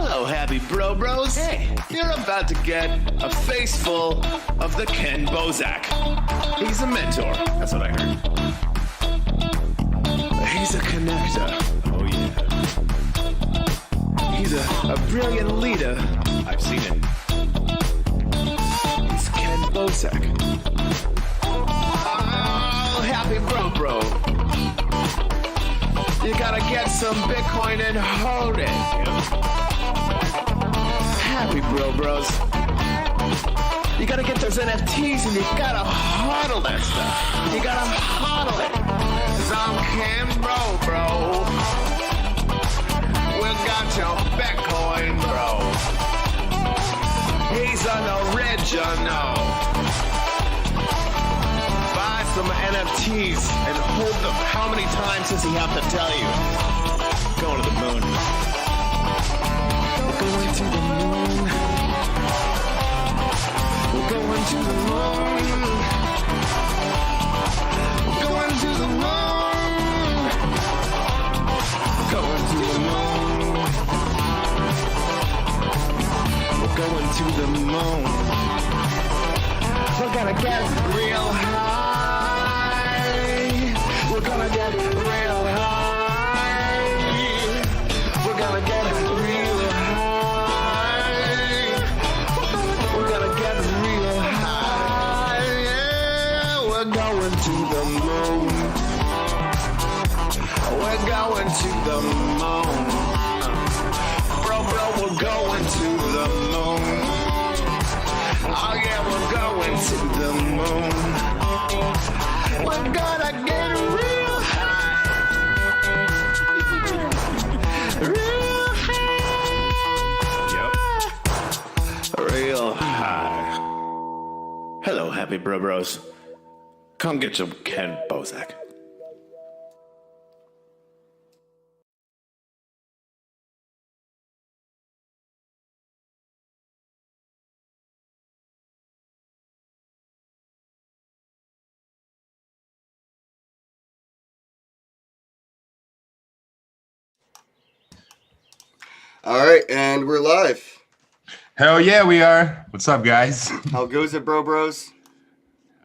Hello, happy bros. Hey, you're about to get a face full of the Kenn Bosak. He's a mentor. That's what I heard. He's a connector. Oh, yeah. He's a brilliant leader. I've seen it. He's Kenn Bosak. Oh, happy bro. You gotta get some Bitcoin and hold it. Happy bros. You gotta get those NFTs and you gotta hodl that stuff. You gotta hodl it. 'Cause I'm Kenn bro. We got your Bitcoin, bro. He's an original. Buy some NFTs and hold them. How many times does he have to tell you? Going to the moon. Going to the moon. We're going to the moon. We're going to the moon. Going to the moon. We're going to the moon. We're gonna get real high. We're gonna get real high. We're gonna get real high. We're gonna get real high. Yeah, we're going to the moon. We're going to the moon. Bro, we're going to the moon. Oh yeah, we're going to the moon. We're gonna get real high. Real high. Yep. Real high. Hello, happy bros. Come get some Kenn Bosak. All right, and we're live. Hell yeah, we are. What's up, guys? How goes it, bros?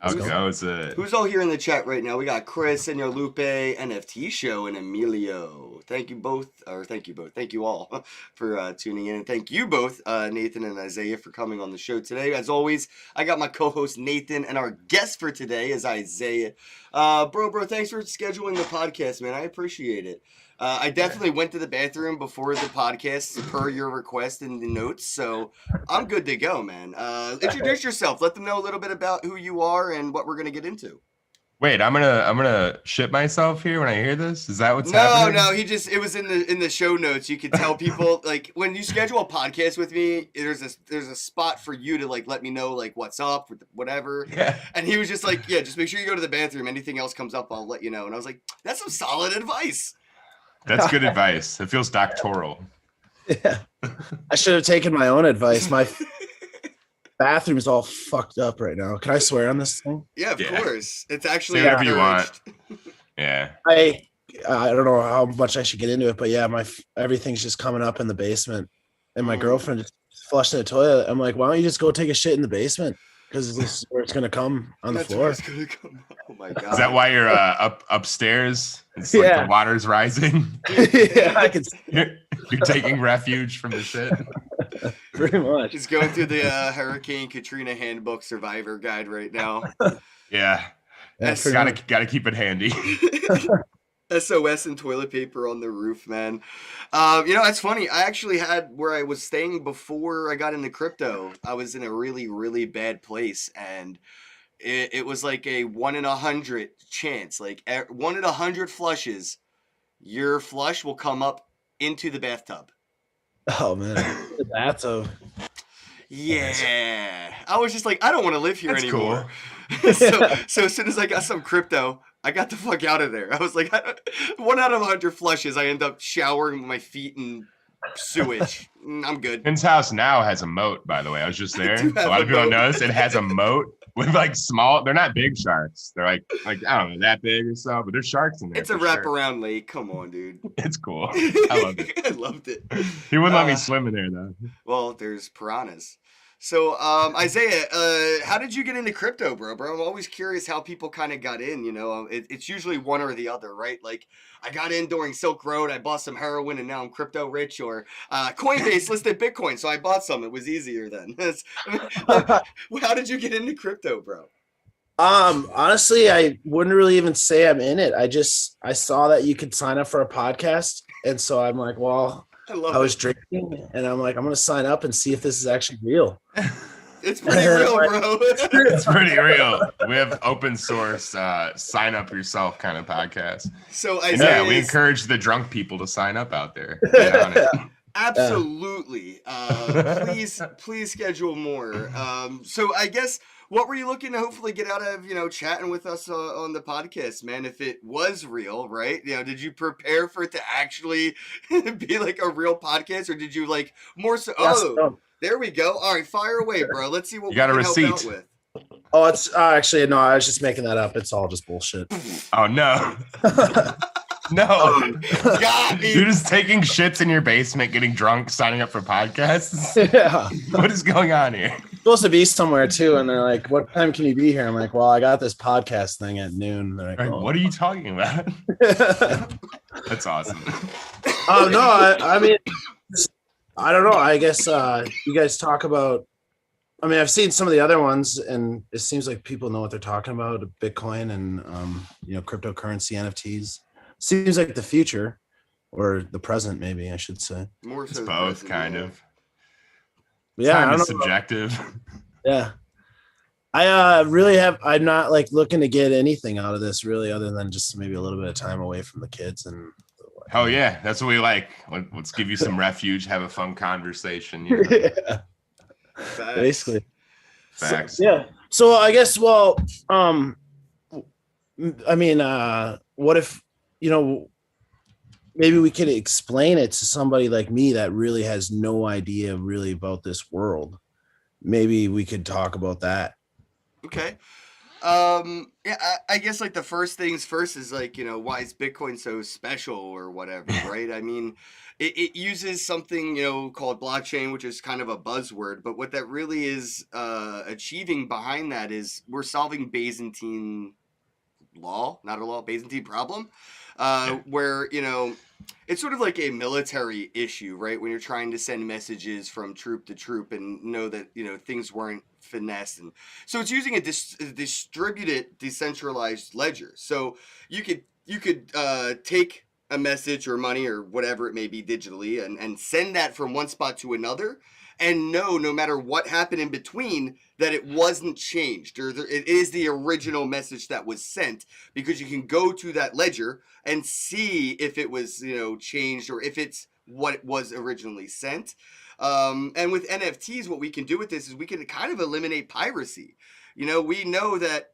How goes it? Who's all here in the chat right now? We got Chris, Senor Lupe, NFT Show, and Emilio. Thank you all for tuning in. And thank you both, Nathan and Isiah, for coming on the show today. As always, I got my co-host Nathan, and our guest for today is Isiah. Bro, thanks for scheduling the podcast, man. I appreciate it. I definitely went to the bathroom before the podcast per your request in the notes, so I'm good to go, man. Introduce yourself. Let them know a little bit about who you are and what we're gonna get into. Wait, I'm gonna shit myself here when I hear this. Is that what's happening? No. It was in the show notes. You could tell people like when you schedule a podcast with me, there's a spot for you to like let me know like what's up, whatever. Yeah. And he was just like, yeah, just make sure you go to the bathroom. Anything else comes up, I'll let you know. And I was like, that's some solid advice. That's good advice. It feels doctoral. Yeah. I should have taken my own advice. My bathroom is all fucked up right now. Can I swear on this thing? Yeah, of course. It's actually say whatever you want. Yeah. I don't know how much I should get into it, but yeah, everything's just coming up in the basement, and my girlfriend just flushed in the toilet. I'm like, why don't you just go take a shit in the basement? Because this is where it's gonna come on the floor. It's gonna come. Oh my god! Is that why you're upstairs? It's like the water's rising. Yeah, I can. You're taking refuge from the shit. Pretty much. He's going through the Hurricane Katrina Handbook Survivor Guide right now. Yeah. Gotta keep it handy. SOS and toilet paper on the roof, man. It's funny. I actually had where I was staying before I got into crypto. I was in a really, really bad place, and it was like a 1 in 100 chance. Like 1 in 100 flushes, your flush will come up into the bathtub. Oh man, the bathtub. Yeah, I was just like, I don't want to live here anymore. Cool. So as soon as I got some crypto, I got the fuck out of there. I was like, 1 out of 100 flushes, I end up showering with my feet in Sewage. I'm good. Kenn's house now has a moat, by the way. I was just there. do have A lot a of people don't moat. notice it has a moat with like small. They're not big sharks. They're like I don't know, that big or so, but there's sharks in there. It's a for sure. wraparound lake. Come on, dude. It's cool. I love it. I loved it. He wouldn't let me swim in there though. Well, there's piranhas. So, Isiah, how did you get into crypto, bro? I'm always curious how people kind of got in, you know. It's usually one or the other, right? Like, I got in during Silk Road, I bought some heroin, and now I'm crypto rich. Or Coinbase listed Bitcoin, so I bought some. It was easier then. How did you get into crypto, bro? Honestly, I wouldn't really even say I'm in it. I saw that you could sign up for a podcast, and so I'm like, well, I was drinking, and I'm like, I'm gonna sign up and see if this is actually real. It's pretty real, bro. It's pretty real. We have open source sign up yourself kind of podcast. So yeah, we encourage the drunk people to sign up out there. Get on it. Absolutely. Please schedule more. So I guess, what were you looking to hopefully get out of, you know, chatting with us on the podcast, man? If it was real, right? You know, did you prepare for it to actually be like a real podcast, or did you like more so? Oh, there we go. All right, fire away, bro. Let's see what you got we a can receipt. help out with. Oh, it's actually no. I was just making that up. It's all just bullshit. Oh no. No, Got me. You're just taking shits in your basement, getting drunk, signing up for podcasts. Yeah. What is going on here? Supposed to be somewhere too, and they're like, "What time can you be here?" I'm like, "Well, I got this podcast thing at noon." They're like, Right, oh. what are you talking about? That's awesome. Oh no, I mean, I don't know. I guess you guys talk about. I mean, I've seen some of the other ones, and it seems like people know what they're talking about: Bitcoin and you know, cryptocurrency, NFTs. Seems like the future, or the present, maybe I should say. More so It's the both, present, kind yeah. of. Yeah, Time I don't is know. subjective. Yeah. I'm not like looking to get anything out of this really, other than just maybe a little bit of time away from the kids. And Oh yeah, that's what we like. Let's give you some refuge, have a fun conversation. You know? yeah, Facts. Basically. Facts. yeah. So I guess, well, I mean, what if, you know, maybe we could explain it to somebody like me that really has no idea really about this world. Maybe we could talk about that. Okay. Yeah, I guess like the first things first is like, you know, why is Bitcoin so special or whatever, right? I mean, it uses something, you know, called blockchain, which is kind of a buzzword, but what that really is achieving behind that is we're solving Byzantine law, not a law, Byzantine problem, where, you know, it's sort of like a military issue, right? When you're trying to send messages from troop to troop and know that, you know, things weren't finessed. And so it's using a distributed, decentralized ledger. So you could take a message or money or whatever it may be digitally and send that from one spot to another, and know no matter what happened in between that it wasn't changed, or it is the original message that was sent, because you can go to that ledger and see if it was, you know, changed or if it's what was originally sent. And with NFTs, what we can do with this is we can kind of eliminate piracy. You know, we know that,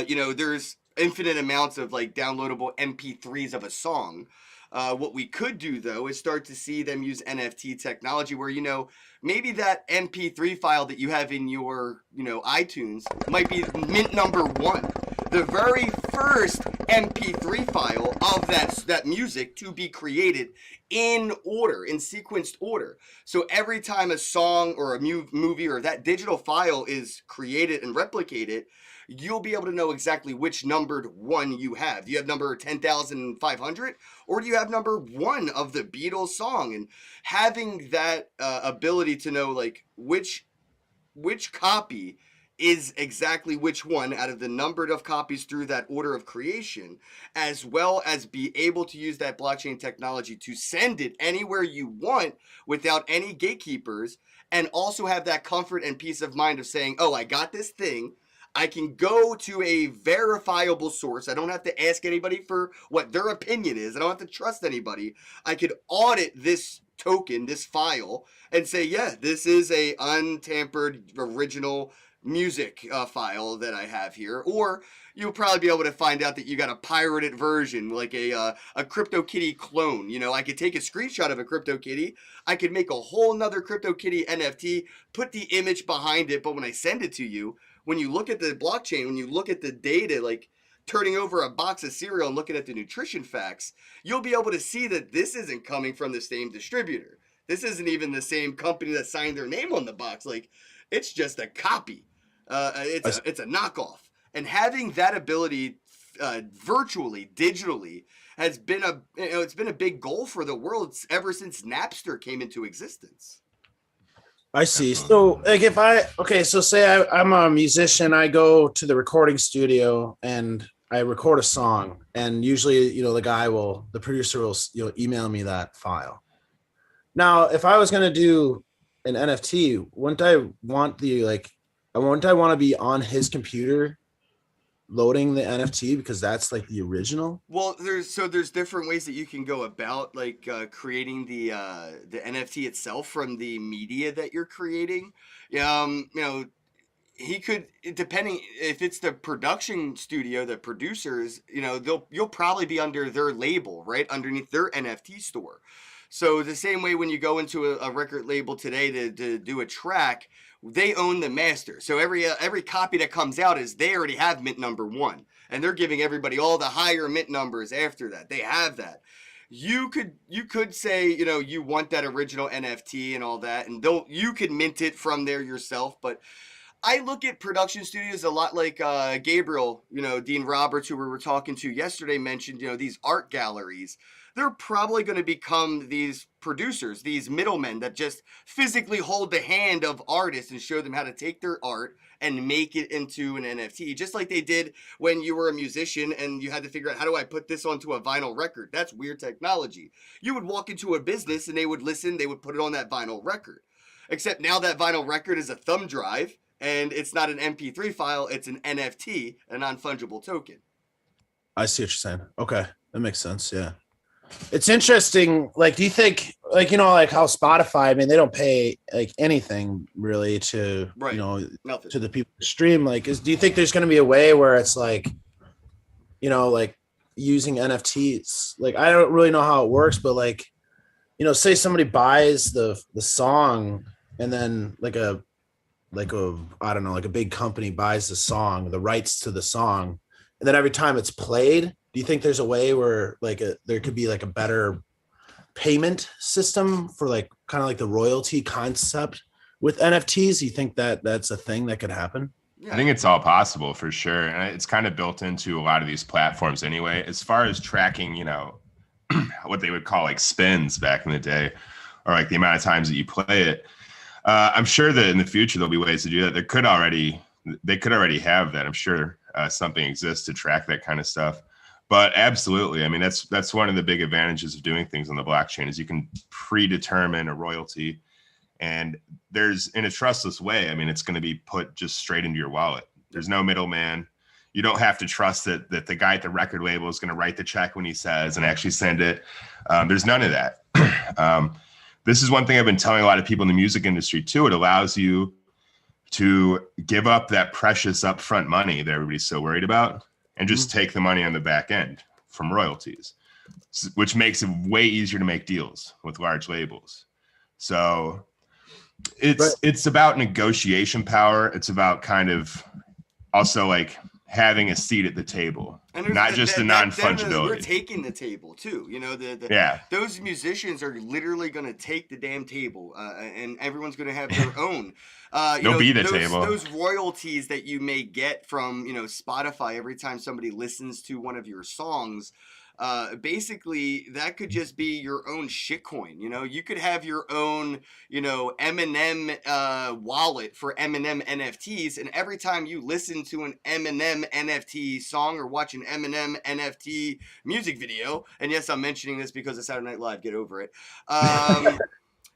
you know, there's infinite amounts of like downloadable MP3s of a song. What we could do, though, is start to see them use NFT technology where, you know, maybe that MP3 file that you have in your, you know, iTunes might be mint number 1. The very first MP3 file of that music to be created in order, in sequenced order. So every time a song or a movie or that digital file is created and replicated, you'll be able to know exactly which numbered one you have. Do you have number 10,500? Or do you have number 1 of the Beatles song? And having that ability to know like which copy is exactly which one out of the numbered of copies through that order of creation, as well as be able to use that blockchain technology to send it anywhere you want without any gatekeepers, and also have that comfort and peace of mind of saying, oh, I got this thing. I can go to a verifiable source. I don't have to ask anybody for what their opinion is. I don't have to trust anybody. I could audit this token, this file, and say, yeah, this is a untampered original music file that I have here. Or you'll probably be able to find out that you got a pirated version, like a CryptoKitty clone. You know, I could take a screenshot of a CryptoKitty, I could make a whole nother CryptoKitty NFT, put the image behind it, but when I send it to you, when you look at the blockchain, when you look at the data, like turning over a box of cereal and looking at the nutrition facts, you'll be able to see that this isn't coming from the same distributor. This isn't even the same company that signed their name on the box. Like, it's just a copy. It's a knockoff. And having that ability virtually, digitally, has been it's been a big goal for the world ever since Napster came into existence. I see. So, like, so say I'm a musician, I go to the recording studio and I record a song, and usually, the producer will, email me that file. Now, if I was going to do an NFT, wouldn't I want to be on his computer loading the NFT, because that's like the original? Well, there's different ways that you can go about creating the NFT itself from the media that you're creating. He could, depending if it's the production studio, the producers, you'll probably be under their label, right, underneath their NFT store. So the same way when you go into a record label today to do a track, they own the master. So every copy that comes out they already have mint number 1, and they're giving everybody all the higher mint numbers after that. They have that. You could say, you want that original NFT and all that, and you could mint it from there yourself. But I look at production studios a lot like Gabriel, Dean Roberts, who we were talking to yesterday, mentioned, these art galleries. They're probably going to become these producers, these middlemen that just physically hold the hand of artists and show them how to take their art and make it into an NFT, just like they did when you were a musician and you had to figure out, how do I put this onto a vinyl record? That's weird technology. You would walk into a business and they would listen, they would put it on that vinyl record. Except now that vinyl record is a thumb drive, and it's not an MP3 file, it's an NFT, a non-fungible token. I see what you're saying. Okay, that makes sense, yeah. It's interesting. Like, do you think, like how Spotify, they don't pay like anything really to, Nothing. To the people to stream. Like, do you think there's going to be a way where it's like, using NFTs? Like, I don't really know how it works, but like, say somebody buys the song, and then a big company buys the rights to the song, and then every time it's played, do you think there's a way where there could be a better payment system for kind of the royalty concept with NFTs? Do you think that that's a thing that could happen? Yeah. I think it's all possible for sure. And it's kind of built into a lot of these platforms anyway, as far as tracking, what they would call spins back in the day, or the amount of times that you play it. I'm sure that in the future, there'll be ways to do that. They could already have that. I'm sure something exists to track that kind of stuff. But absolutely, that's one of the big advantages of doing things on the blockchain, is you can predetermine a royalty, and there's, in a trustless way, it's going to be put just straight into your wallet. There's no middleman. You don't have to trust that the guy at the record label is going to write the check when he says and actually send it. There's none of that. This is one thing I've been telling a lot of people in the music industry too. It allows you to give up that precious upfront money that everybody's so worried about, and just take the money on the back end from royalties, which makes it way easier to make deals with large labels. So it's about negotiation power. It's about kind of also having a seat at the table, not just the non-fungibility. We're taking the table too. Those musicians are literally going to take the damn table, and everyone's going to have their own. They'll be the table. Those royalties that you may get from Spotify every time somebody listens to one of your songs. Basically that could just be your own shitcoin. You could have your own, Eminem wallet for Eminem NFTs, and every time you listen to an Eminem NFT song or watch an Eminem NFT music video, and yes, I'm mentioning this because of Saturday Night Live, get over it.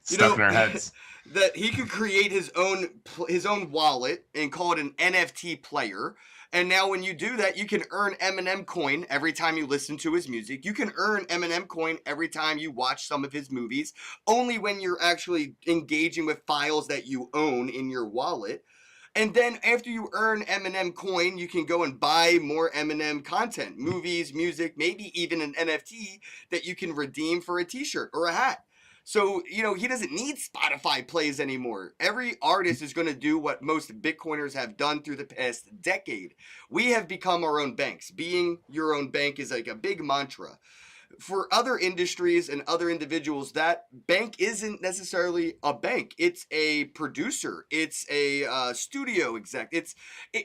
stuck in our heads. That he could create his own wallet and call it an NFT player. And now when you do that, you can earn M&M coin every time you listen to his music. You can earn M&M coin every time you watch some of his movies, only when you're actually engaging with files that you own in your wallet. And then after you earn M&M coin, you can go and buy more M&M content, movies, music, maybe even an NFT that you can redeem for a t-shirt or a hat. So, he doesn't need Spotify plays anymore. Every artist is going to do what most Bitcoiners have done through the past decade. We have become our own banks. Being your own bank is like a big mantra. For other industries and other individuals, that bank isn't necessarily a bank. It's a producer. It's a studio exec.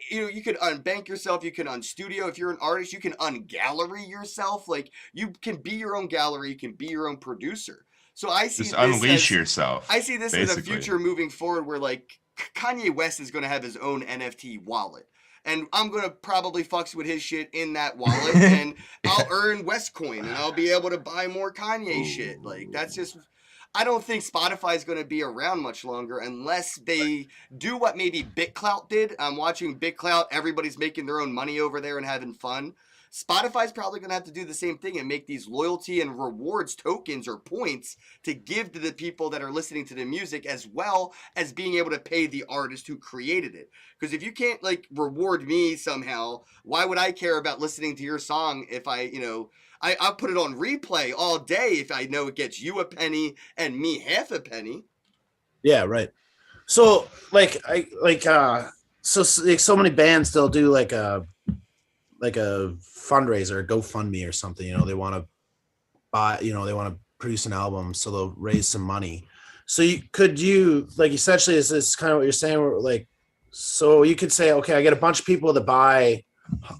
You can unbank yourself. You can unstudio. If you're an artist, you can ungallery yourself. Like, you can be your own gallery. You can be your own producer. So I see just unleash yourself. I see this as a basically. future moving forward where like Kanye West is going to have his own NFT wallet. And I'm going to probably fucks with his shit in that wallet and I'll earn West coin and I'll be able to buy more Kanye shit. Like, that's just, I don't think Spotify is going to be around much longer unless they do what maybe BitClout did. I'm watching BitClout. Everybody's making their own money over there and having fun. Spotify's probably going to have to do the same thing and make these loyalty and rewards tokens or points to give to the people that are listening to the music, as well as being able to pay the artist who created it. Because if you can't like reward me somehow, why would I care about listening to your song if I'll put it on replay all day if I know it gets you a penny and me half a penny. Yeah, right. So so many bands, they'll do like a fundraiser, a GoFundMe or something. They want to buy, they want to produce an album, so they'll raise some money. So essentially, is this kind of what you're saying? Where like, so you could say, okay, I get a bunch of people to buy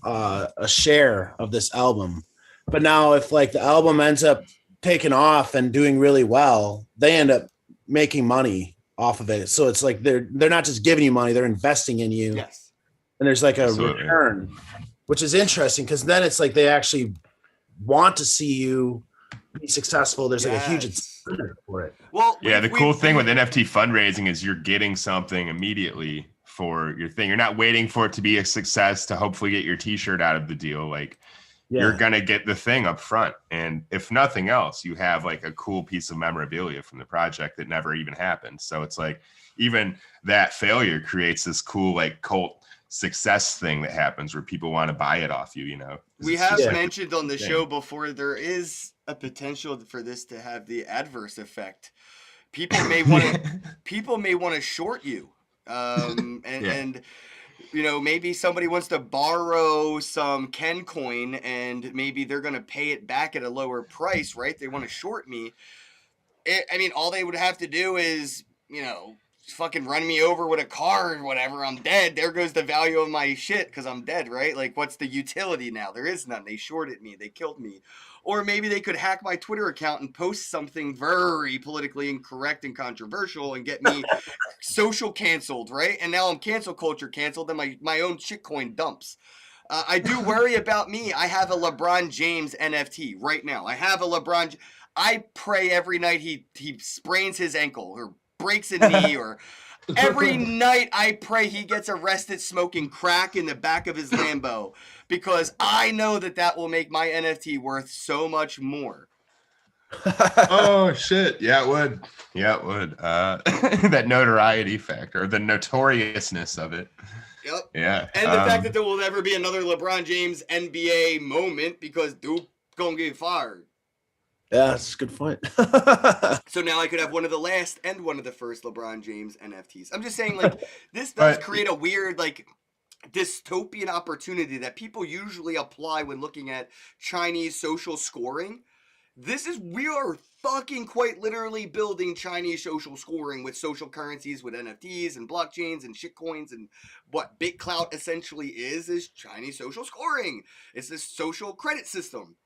a share of this album, but now if like the album ends up taking off and doing really well, they end up making money off of it. So it's like they're not just giving you money, they're investing in you. Yes. And there's like a Absolutely. return, which is interesting because then it's like they actually want to see you be successful. There's like a huge incentive for it. Well, Yeah, the cool thing with NFT fundraising is you're getting something immediately for your thing. You're not waiting for it to be a success to hopefully get your t-shirt out of the deal. Like, you're going to get the thing up front. And if nothing else, you have like a cool piece of memorabilia from the project that never even happened. So it's like, even that failure creates this cool like cult success thing that happens where people want to buy it off you. We have mentioned on the show before, there is a potential for this to have the adverse effect. People may want to short you, and maybe somebody wants to borrow some Kenn coin and maybe they're going to pay it back at a lower price, right? They want to short me. All they would have to do is, fucking run me over with a car or whatever. I'm dead. There goes the value of my shit because I'm dead, right? Like, what's the utility now? There is none. They shorted me. They killed me. Or maybe they could hack my Twitter account and post something very politically incorrect and controversial and get me social canceled, right? And now I'm cancel culture canceled and my own shitcoin dumps. I do worry about me. I have a LeBron James NFT right now. I have a LeBron. I pray every night he sprains his ankle or breaks a knee, or every night I pray he gets arrested smoking crack in the back of his Lambo, because I know that will make my NFT worth so much more. Oh shit. Yeah, it would. That notoriety factor, or the notoriousness of it. Yep. Yeah. And the fact that there will never be another LeBron James NBA moment because Duke gonna get fired. Yeah, that's a good point. So now I could have one of the last and one of the first LeBron James NFTs. I'm just saying, like, this does create a weird, like, dystopian opportunity that people usually apply when looking at Chinese social scoring. We are fucking quite literally building Chinese social scoring with social currencies, with NFTs and blockchains and shitcoins, and what BitClout essentially is Chinese social scoring. It's this social credit system.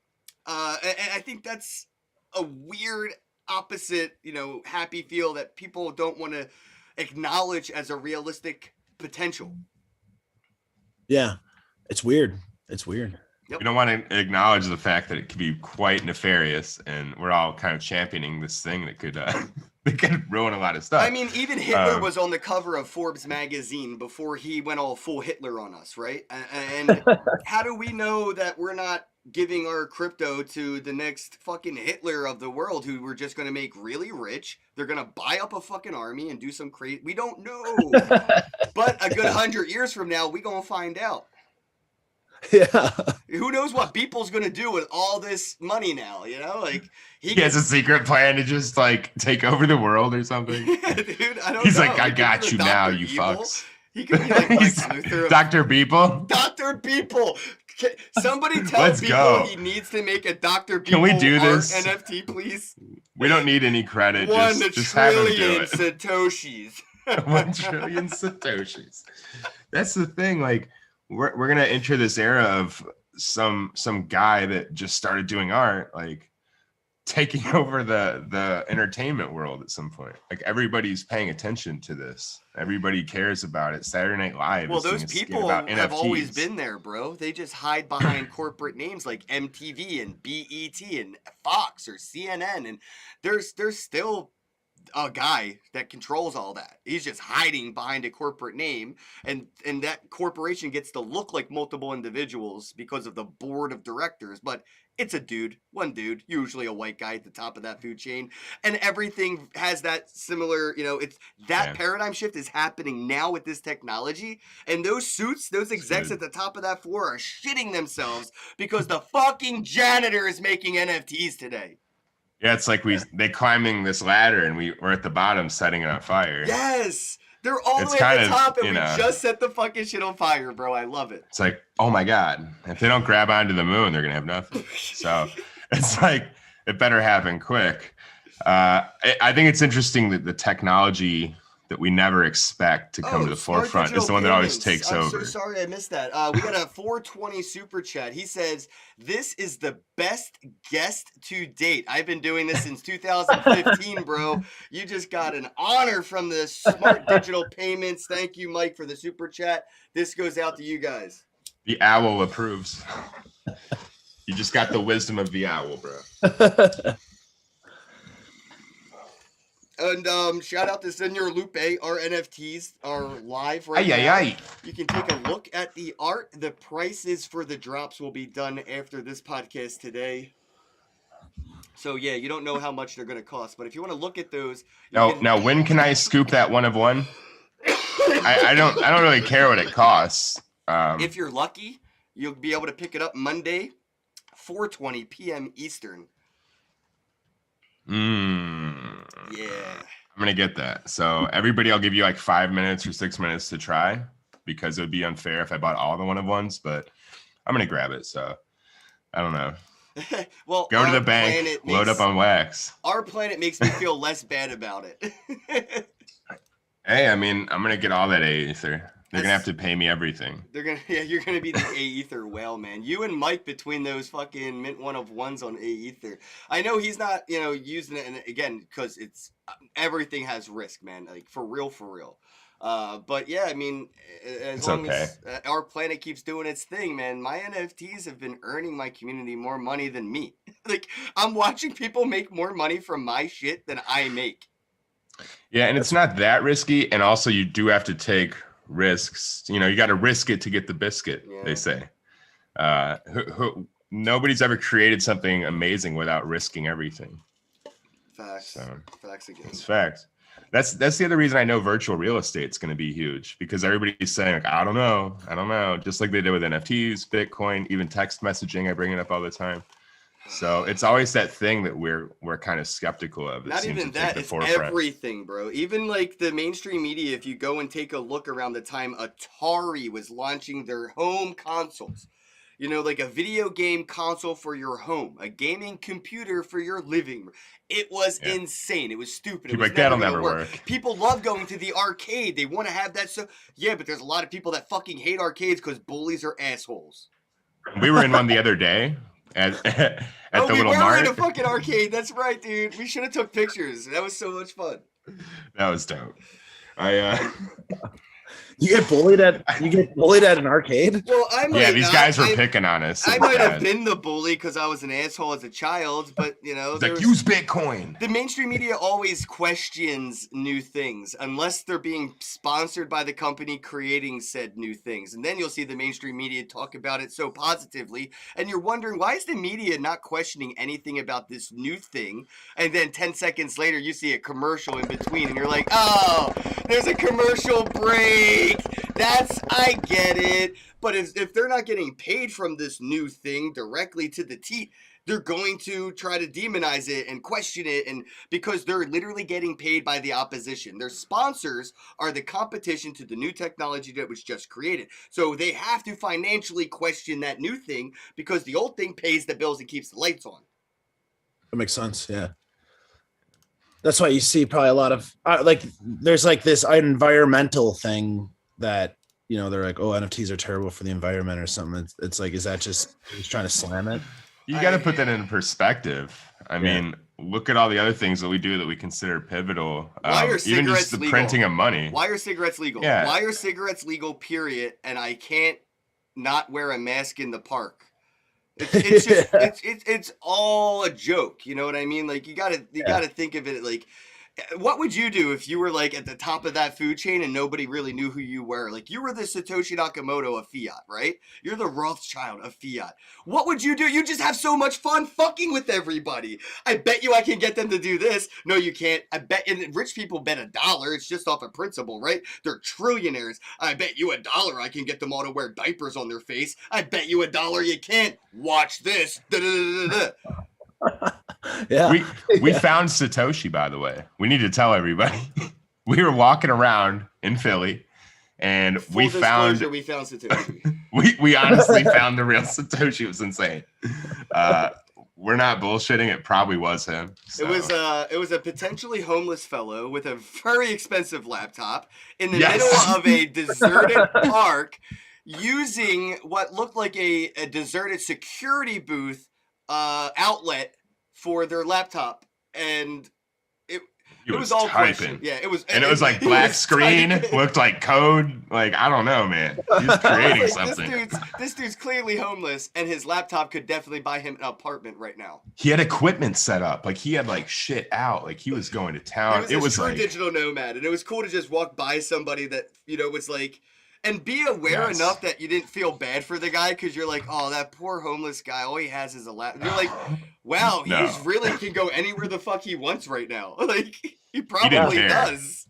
And I think that's a weird opposite, happy feel that people don't want to acknowledge as a realistic potential. Yeah, it's weird. Yep. We don't want to acknowledge the fact that it could be quite nefarious, and we're all kind of championing this thing that could that could ruin a lot of stuff. I mean, even Hitler was on the cover of Forbes magazine before he went all full Hitler on us, right? And how do we know that we're not giving our crypto to the next fucking Hitler of the world who we're just going to make really rich? They're going to buy up a fucking army and do some crazy... We don't know. But a good 100 years from now, we going to find out. Yeah. Who knows what Beeple's gonna do with all this money now? You know, like he has a secret plan to just like take over the world or something. Yeah, dude, I don't He's know. like, I got you now, you fucks. He could be like Lex Luthor. Dr. Beeple. Dr. Beeple. Somebody tell Let's Beeple go. he needs to make a Dr. Beeple Can we do this? NFT, please. We don't need any credit. 1 just have him do trillion it. Satoshis. 1 trillion Satoshis. That's the thing. Like, we're gonna enter this era of some guy that just started doing art, like taking over the entertainment world at some point. Like everybody's paying attention to this. Everybody cares about it. Saturday Night Live. Well, is doing those a skit people about have NFTs. always been there, bro. They just hide behind corporate names like MTV and BET and Fox or CNN, and there's still a guy that controls all that. He's just hiding behind a corporate name, and that corporation gets to look like multiple individuals because of the board of directors, but it's a dude, one dude, usually a white guy at the top of that food chain, and everything has that similar, you know, it's that paradigm shift is happening now with this technology, and those suits, those execs at the top of that floor are shitting themselves because the fucking janitor is making NFTs today. Yeah, it's like they climbing this ladder and we're at the bottom setting it on fire. Yes! They're all the way at the top and we just set the fucking shit on fire, bro. I love it. It's like, oh my God, if they don't grab onto the moon, they're going to have nothing. So it's like, it better happen quick. I think it's interesting that the technology that we never expect to come to the forefront is the one that always takes over. I'm so sorry I missed that. We got a 420 super chat. He says, this is the best guest to date. I've been doing this since 2015, bro. You just got an honor from the Smart Digital Payments. Thank you, Mike, for the super chat. This goes out to you guys. The owl approves. You just got the wisdom of the owl, bro. And shout out to Senor Lupe. Our NFTs are live right now. You can take a look at the art. The prices for the drops will be done after this podcast today. So yeah, you don't know how much they're going to cost, but if you want to look at those, now when can I scoop that 1 of 1? I don't really care what it costs. If you're lucky, you'll be able to pick it up Monday, 4:20 p.m. Eastern. Yeah. I'm gonna get that. So everybody, I'll give you like 5 minutes or 6 minutes to try, because it would be unfair if I bought all the 1 of 1s, but I'm gonna grab it. So I don't know. Well, go to the bank, load up on wax. Our planet makes me feel less bad about it. Hey, I mean, I'm gonna get all that Aether. They're gonna have to pay me everything. You're gonna be the Aether whale, man. You and Mike between those fucking mint 1 of 1s on Aether. I know he's not, using it, and again, because it's everything has risk, man. Like for real. But yeah, I mean, as long as our planet keeps doing its thing, man, my NFTs have been earning my community more money than me. Like I'm watching people make more money from my shit than I make. Yeah, and it's not that risky, and also you do have to take risks. You got to risk it to get the biscuit, they say. Nobody's ever created something amazing without risking everything. Facts. Facts again. It's facts. That's the other reason I know virtual real estate is going to be huge, because everybody's saying like, I don't know, just like they did with NFTs, Bitcoin, even text messaging. I bring it up all the time. So it's always that thing that we're kind of skeptical of. Not even that, it's everything, bro. Even like the mainstream media, if you go and take a look around the time Atari was launching their home consoles, like a video game console for your home, a gaming computer for your living room. It was insane. It was stupid. It was like, that'll never work. People love going to the arcade. They want to have that. So yeah, but there's a lot of people that fucking hate arcades because bullies are assholes. We were in one the other day. At the little mart. We were in a fucking arcade. That's right, dude. We should have took pictures. That was so much fun. That was dope. You get bullied at an arcade? Well, These guys were picking on us. I might have been the bully because I was an asshole as a child, but use Bitcoin. The mainstream media always questions new things unless they're being sponsored by the company creating said new things. And then you'll see the mainstream media talk about it so positively. And you're wondering, why is the media not questioning anything about this new thing? And then 10 seconds later, you see a commercial in between and you're like, oh, there's a commercial break. I get it. But if they're not getting paid from this new thing directly to the teat, they're going to try to demonize it and question it, and because they're literally getting paid by the opposition. Their sponsors are the competition to the new technology that was just created. So they have to financially question that new thing because the old thing pays the bills and keeps the lights on. That makes sense, yeah. That's why you see probably a lot of there's like this environmental thing that, you know, they're like, oh, NFTs are terrible for the environment or something. It's like, is that just he's trying to slam it? You got to put that in perspective. I mean, look at all the other things that we do that we consider pivotal. Why are even just the legal? printing of money. Why are cigarettes legal? Yeah. Why are cigarettes legal, period? And I can't not wear a mask in the park. It's just it's all a joke. You know what I mean? Like you gotta think of it like, what would you do if you were like at the top of that food chain and nobody really knew who you were? Like you were the Satoshi Nakamoto of fiat, right? You're the Rothschild of fiat. What would you do? You just have so much fun fucking with everybody. I bet you I can get them to do this. No, you can't. I bet, and rich people bet $1. It's just off a principle, right? They're trillionaires. I bet you $1 I can get them all to wear diapers on their face. I bet you $1 you can't. Watch this. Yeah. We found Satoshi, by the way. We need to tell everybody. We were walking around in Philly and we found Satoshi. we honestly found the real Satoshi. It was insane. We're not bullshitting. It probably was him. So. It was a potentially homeless fellow with a very expensive laptop in the middle of a deserted park using what looked like a deserted security booth outlet for their laptop, and it was all question. Yeah, it was, and it was like black screen, looked like code. Like I don't know, man. He was creating something. This dude's clearly homeless, and his laptop could definitely buy him an apartment right now. He had equipment set up, like he had like shit out, like he was going to town. It was like digital nomad, and it was cool to just walk by somebody that was like. And be aware enough that you didn't feel bad for the guy because you're like, oh, that poor homeless guy, all he has is a laptop. You're like, wow, he really can go anywhere the fuck he wants right now. Like, he probably does.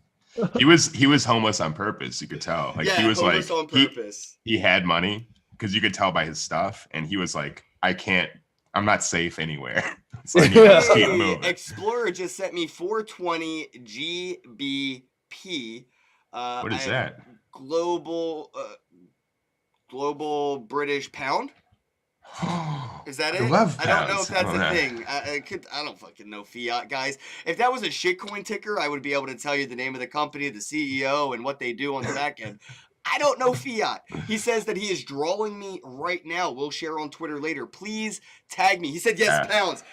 He was homeless on purpose, you could tell. Like he was like on purpose. He had money because you could tell by his stuff, and he was like, I'm not safe anywhere. So I need to just keep moving. Explorer just sent me 420 GBP. What is that? Global British pound. Is that it? I don't know if that's a thing. I don't fucking know fiat, guys. If that was a shitcoin ticker, I would be able to tell you the name of the company, the CEO, and what they do on the back end. I don't know fiat. He says that he is drawing me right now. We'll share on Twitter later. Please tag me. He said yes, pounds.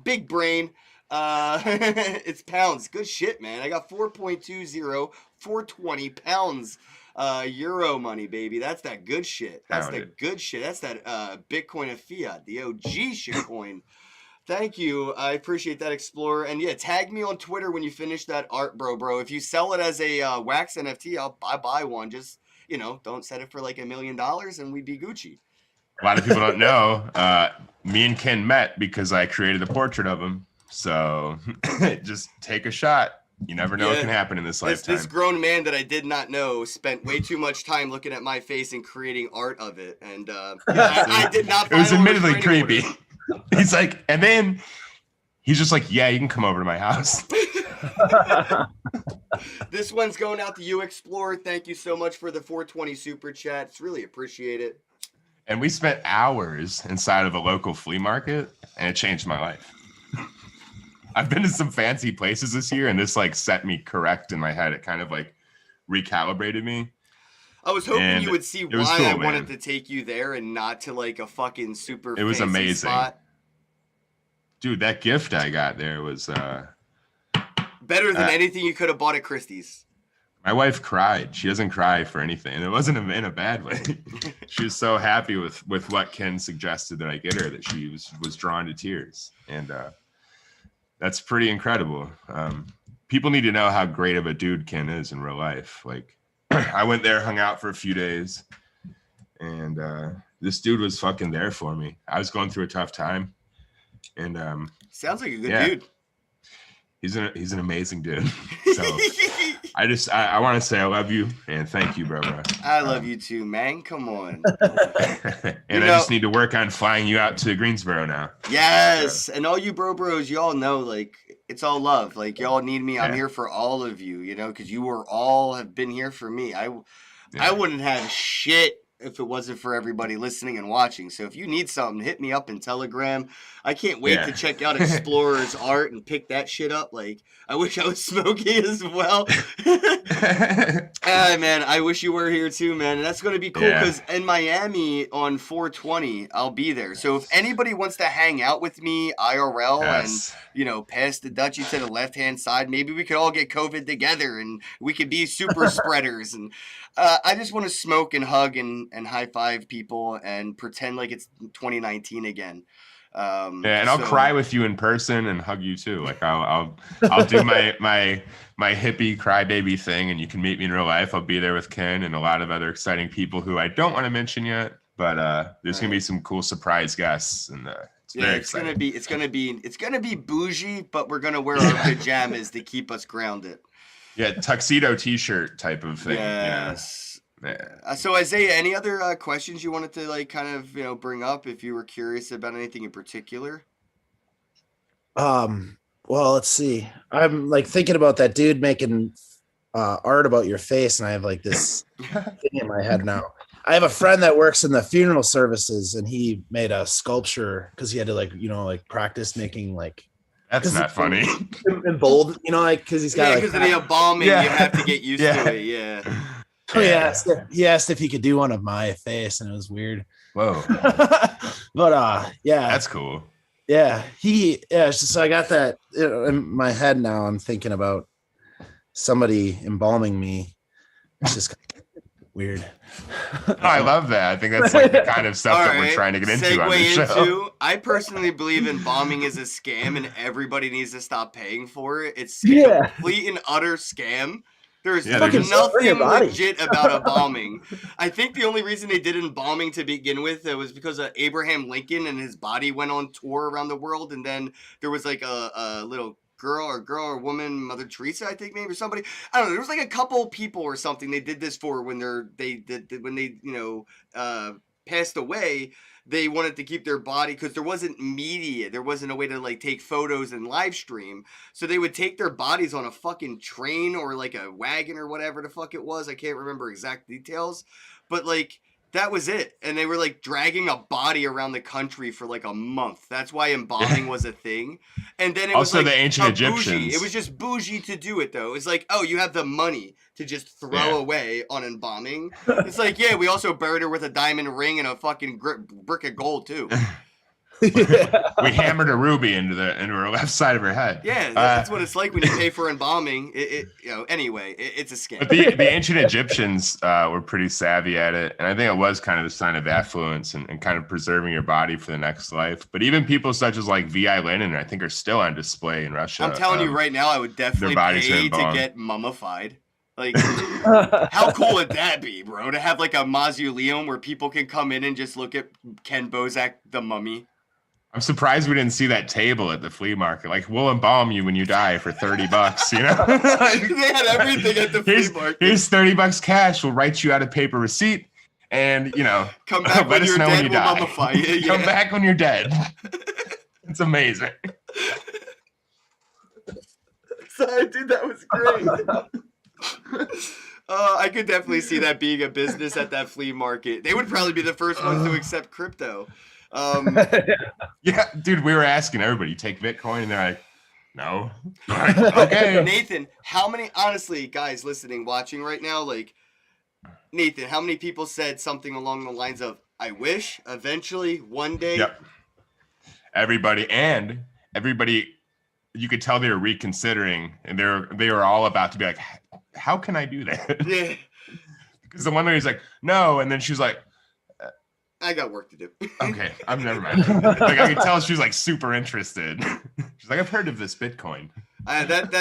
Big brain. It's pounds. Good shit, man. I got 4.20, 420 pounds. Euro money, baby. That's that good shit. That's good shit. That's that Bitcoin and fiat, the OG shitcoin. Thank you. I appreciate that, Explorer. And yeah, tag me on Twitter when you finish that art, bro. If you sell it as a wax NFT, I'll buy one. Just, don't set it for like $1 million and we'd be Gucci. A lot of people don't know. Me and Ken met because I created a portrait of him. So just take a shot. You never know what can happen in this lifetime. This grown man that I did not know spent way too much time looking at my face and creating art of it. And I did not. It was admittedly creepy. He's like, and then he's just like, yeah, you can come over to my house. This one's going out to you, Explorer. Thank you so much for the 420 super chat. It's really appreciate it. And we spent hours inside of a local flea market, and it changed my life. I've been to some fancy places this year, and this like set me correct in my head. It kind of like recalibrated me. I was hoping you would see why I wanted to take you there and not to like a fucking super fancy amazing spot. Dude, that gift I got there was better than anything you could have bought at Christie's. My wife cried. She doesn't cry for anything, and it wasn't in a bad way. She was so happy with what Ken suggested that I get her that she was drawn to tears, and that's pretty incredible. People need to know how great of a dude Ken is in real life. Like, I went there, hung out for a few days, and this dude was fucking there for me. I was going through a tough time, and sounds like a good dude. He's an amazing dude. So I want to say I love you and thank you, bro. I love you too, man. Come on. And I just need to work on flying you out to Greensboro now. Yes, and all you bros, y'all know, like, it's all love. Like, y'all need me. I'm here for all of you, you know, because you have been here for me. I wouldn't have shit if it wasn't for everybody listening and watching. So if you need something, hit me up in Telegram. I can't wait to check out Explorer's art and pick that shit up. Like, I wish I was smoking as well. Man, I wish you were here too, man. And that's going to be cool because in Miami on 420, I'll be there. So if anybody wants to hang out with me IRL and, you know, pass the Dutchie to the left-hand side, maybe we could all get COVID together and we could be super spreaders. And I just want to smoke and hug and high-five people and pretend like it's 2019 again. And I'll cry with you in person and hug you too. Like I'll do my hippie crybaby thing, and you can meet me in real life. I'll be there with Ken and a lot of other exciting people who I don't want to mention yet, but there's gonna be some cool surprise guests, and it's very exciting. It's gonna be bougie, but we're gonna wear our pajamas to keep us grounded. Yeah, tuxedo T-shirt type of thing. Yes. Yeah. So Isiah, any other questions you wanted to like kind of, you know, bring up if you were curious about anything in particular? Well, let's see. I'm like thinking about that dude making art about your face, and I have like this thing in my head now. I have a friend that works in the funeral services, and he made a sculpture because he had to like, you know, like practice making like. That's not funny. In bold, you know, like because he's got because of the embalming, you have to get used to it. Yeah. Oh, he asked if he could do one of my face, and it was weird. Whoa. But that's cool. Yeah, so I got that in my head now. I'm thinking about somebody embalming me. It's just weird. I love that. I think that's like the kind of stuff that we're trying to get into on this show. I personally believe embalming is a scam, and everybody needs to stop paying for it. It's a complete and utter scam. There's nothing legit about embalming. I think the only reason they did embalming to begin with was because of Abraham Lincoln and his body went on tour around the world, and then there was like a little girl or woman, Mother Teresa, I think maybe, or somebody. I don't know. There was like a couple people or something they did this for when they passed away. They wanted to keep their body because there wasn't media. There wasn't a way to like take photos and live stream. So they would take their bodies on a fucking train or like a wagon or whatever the fuck it was. I can't remember exact details, but like that was it. And they were like dragging a body around the country for like a month. That's why embalming was a thing. And then it also was like the ancient Egyptians. Bougie. It was just bougie to do it though. It's like, oh, you have the money to just throw away on embalming. It's like, yeah, we also buried her with a diamond ring and a fucking brick of gold too. We hammered a ruby into her left side of her head. Yeah, that's what it's like when you pay for embalming. Anyway, it's a scam. But the ancient Egyptians were pretty savvy at it, and I think it was kind of a sign of affluence and kind of preserving your body for the next life. But even people such as like V.I. Lenin, I think, are still on display in Russia. I'm telling you right now, I would definitely pay to get mummified. Like, how cool would that be, bro? To have like a mausoleum where people can come in and just look at Kenn Bosak, the mummy. I'm surprised we didn't see that table at the flea market. Like, we'll embalm you when you die for $30, you know? They had everything at the flea market. Here's $30 cash. We'll write you out a paper receipt, and you know, come back when you're dead. We'll mummify you. Yeah. Come back when you're dead. It's amazing. Sorry, dude, that was great. I could definitely see that being a business at that flea market. They would probably be the first ones to accept crypto. Yeah, dude, we were asking everybody, you take Bitcoin? And they're like, no. Like, okay. Nathan, how many, honestly, guys listening, watching right now, like, Nathan, how many people said something along the lines of, I wish, eventually, one day? Yep. Everybody you could tell they were reconsidering, and they were all about to be like, how can I do that? Yeah. Because the one lady's like, no, and then she was like, I got work to do. okay, I'm never mind. Like I could tell she was like super interested. She's like, I've heard of this Bitcoin.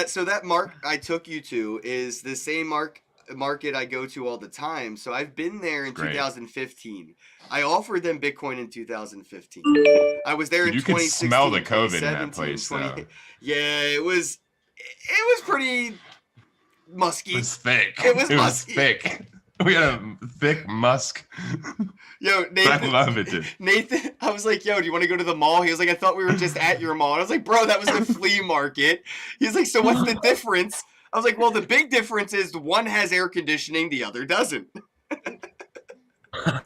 So that mark I took you to is the same market I go to all the time. So I've been there in 2015. I offered them Bitcoin in 2015. I was there in 2016. You could smell the COVID in that place, though. Yeah, it was pretty musky. It was thick. It was musky. Was thick. We had a thick musk. Yo, Nathan, I love it, dude. Nathan, I was like, yo, do you want to go to the mall? He was like, I thought we were just at your mall. And I was like, bro, that was the flea market. He's like, so what's the difference? I was like, well, the big difference is one has air conditioning, the other doesn't.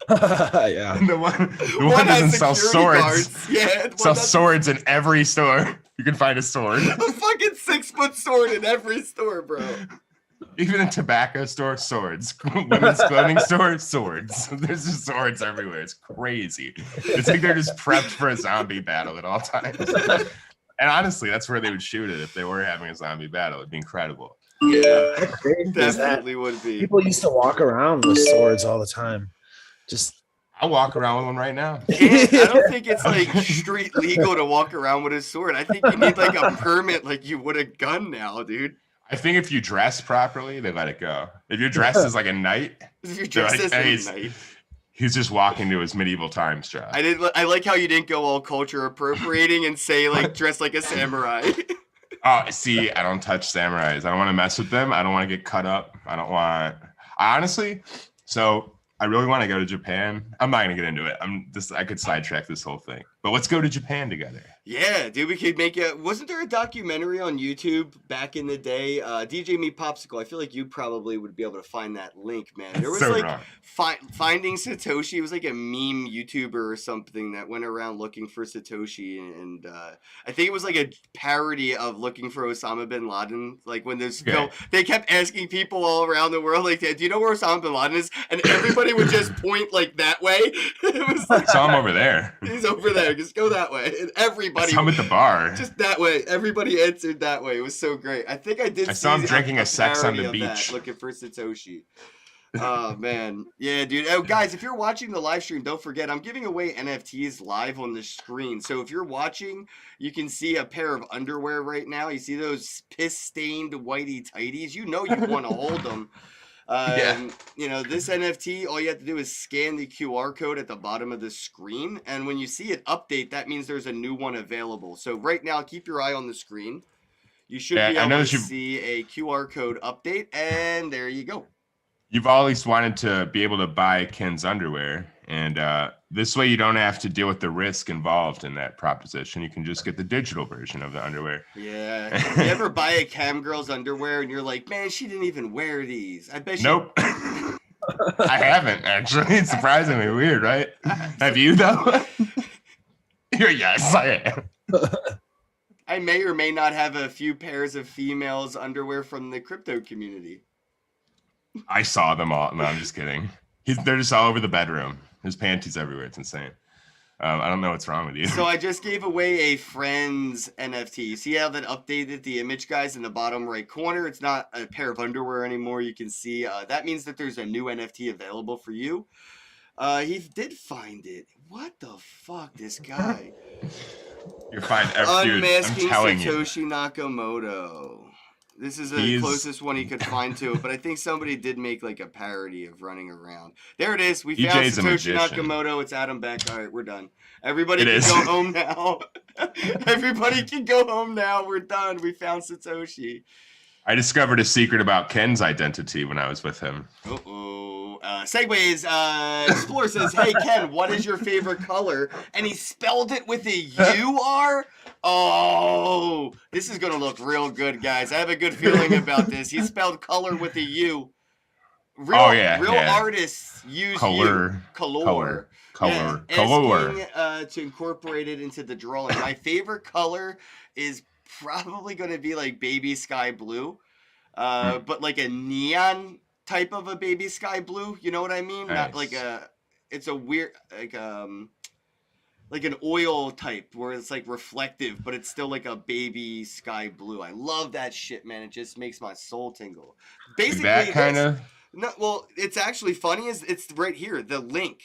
Yeah. And the one doesn't sell swords. Guards. Yeah. Sells swords in every store. You can find a sword. A fucking 6-foot sword in every store, bro. Even in tobacco store, swords. Women's clothing store, swords. There's just swords everywhere. It's crazy. It's like they're just prepped for a zombie battle at all times. And honestly, that's where they would shoot it if they were having a zombie battle. It'd be incredible. Yeah, definitely would be. People used to walk around with swords all the time. Just I'll walk around with one right now. I don't think it's like street legal to walk around with a sword. I think you need like a permit like you would a gun now, dude. I think if you dress properly, they let it go. If you're dressed as like a knight, if you're dressed as a knight, he's just walking to his medieval times job. I like how you didn't go all culture appropriating and say like dress like a samurai. Oh, see, I don't touch samurais. I don't want to mess with them. I don't want to get cut up. I really want to go to Japan. I'm not going to get into it. I could sidetrack this whole thing. But let's go to Japan together. Yeah, dude, we could make it. Wasn't there a documentary on YouTube back in the day? DJ Me Popsicle. I feel like you probably would be able to find that link, man. There was so Finding Satoshi. It was like a meme YouTuber or something that went around looking for Satoshi, and I think it was like a parody of looking for Osama bin Laden. Like when there's they kept asking people all around the world, like, do you know where Osama bin Laden is? And everybody would just point like that way. It was like, I saw him over there. He's over there. Just go that way. And everybody. I saw him at the bar. Just that way. Everybody answered that way. It was so great. I think I did. I saw him drinking a sex on the beach. Looking for Satoshi. Oh, man. Yeah, dude. Oh, guys, if you're watching the live stream, don't forget, I'm giving away NFTs live on the screen. So if you're watching, you can see a pair of underwear right now. You see those piss-stained whitey tighties? You know you want to hold them. You know, this NFT, all you have to do is scan the QR code at the bottom of the screen. And when you see it update, that means there's a new one available. So right now, keep your eye on the screen. You should be able to see a QR code update. And there you go. You've always wanted to be able to buy Kenn's underwear. And this way you don't have to deal with the risk involved in that proposition. You can just get the digital version of the underwear. Yeah. You ever buy a cam girl's underwear and you're like, man, she didn't even wear these. I bet she... Nope. I haven't, actually. It's surprisingly weird, right? Have you, though? Yes, I am. I may or may not have a few pairs of females' underwear from the crypto community. I saw them all. No, I'm just kidding. They're just all over the bedroom. There's panties everywhere. It's insane. I don't know what's wrong with you. So I just gave away a friend's NFT. You see how that updated the image, guys, in the bottom right corner? It's not a pair of underwear anymore. You can see that means that there's a new NFT available for you. He did find it. What the fuck, this guy? You're fine. Dude, Unmasking I'm telling Satoshi Nakamoto. This is the closest one he could find to it, but I think somebody did make like a parody of running around. There it is. We found Satoshi Nakamoto. It's Adam Beck. All right, we're done. Everybody can go home now. Everybody can go home now. We're done. We found Satoshi. I discovered a secret about Kenn's identity when I was with him. Segways. Explorer says, hey, Kenn, what is your favorite color? And he spelled it with a U-R? Oh, this is going to look real good, guys. I have a good feeling about this. He spelled color with a U. Real artists use color. Color. To incorporate it into the drawing. My favorite color is probably going to be like baby sky blue, but like a neon type of a baby sky blue. You know what I mean? Nice. Not like it's a weird, like, like an oil type where it's like reflective, but it's still like a baby sky blue. I love that shit, man. It just makes my soul tingle. Like Basically, that kind this. of. No, well, it's actually funny. Is it's right here. The link,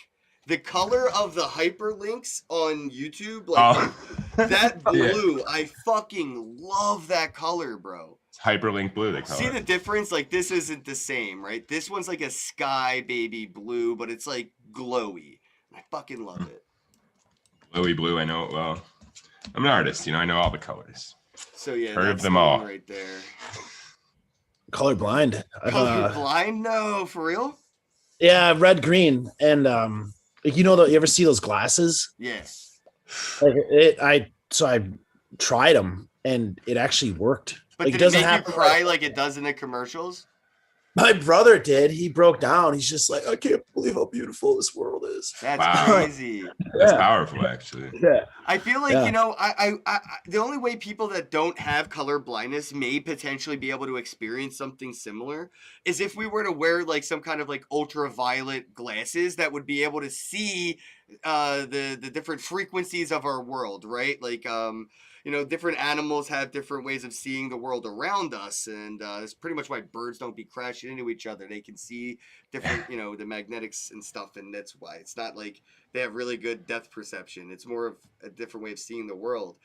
the color of the hyperlinks on YouTube, like Oh, that yeah. blue. I fucking love that color, bro. It's hyperlink blue. They call See it. the difference? Like this isn't the same, right? This one's like a sky baby blue, but it's like glowy. I fucking love it. Glowy blue. I know it well. I'm an artist. I know all the colors. So yeah, Heard of that's them the all. one right there. Colorblind. Colorblind? No, for real? Yeah, red, green, and like, you ever see those glasses? Yeah. Like I tried them, and it actually worked. But like, did it make you cry like it does in the commercials? My brother did. He broke down. He's just like, I can't believe how beautiful this world is. That's Wow. crazy. That's powerful, actually. Yeah. I feel like, I the only way people that don't have color blindness may potentially be able to experience something similar is if we were to wear like some kind of like ultraviolet glasses that would be able to see the different frequencies of our world, right? Like different animals have different ways of seeing the world around us, and that's pretty much why birds don't be crashing into each other. They can see different, the magnetics and stuff, and that's why it's not like they have really good depth perception. It's more of a different way of seeing the world.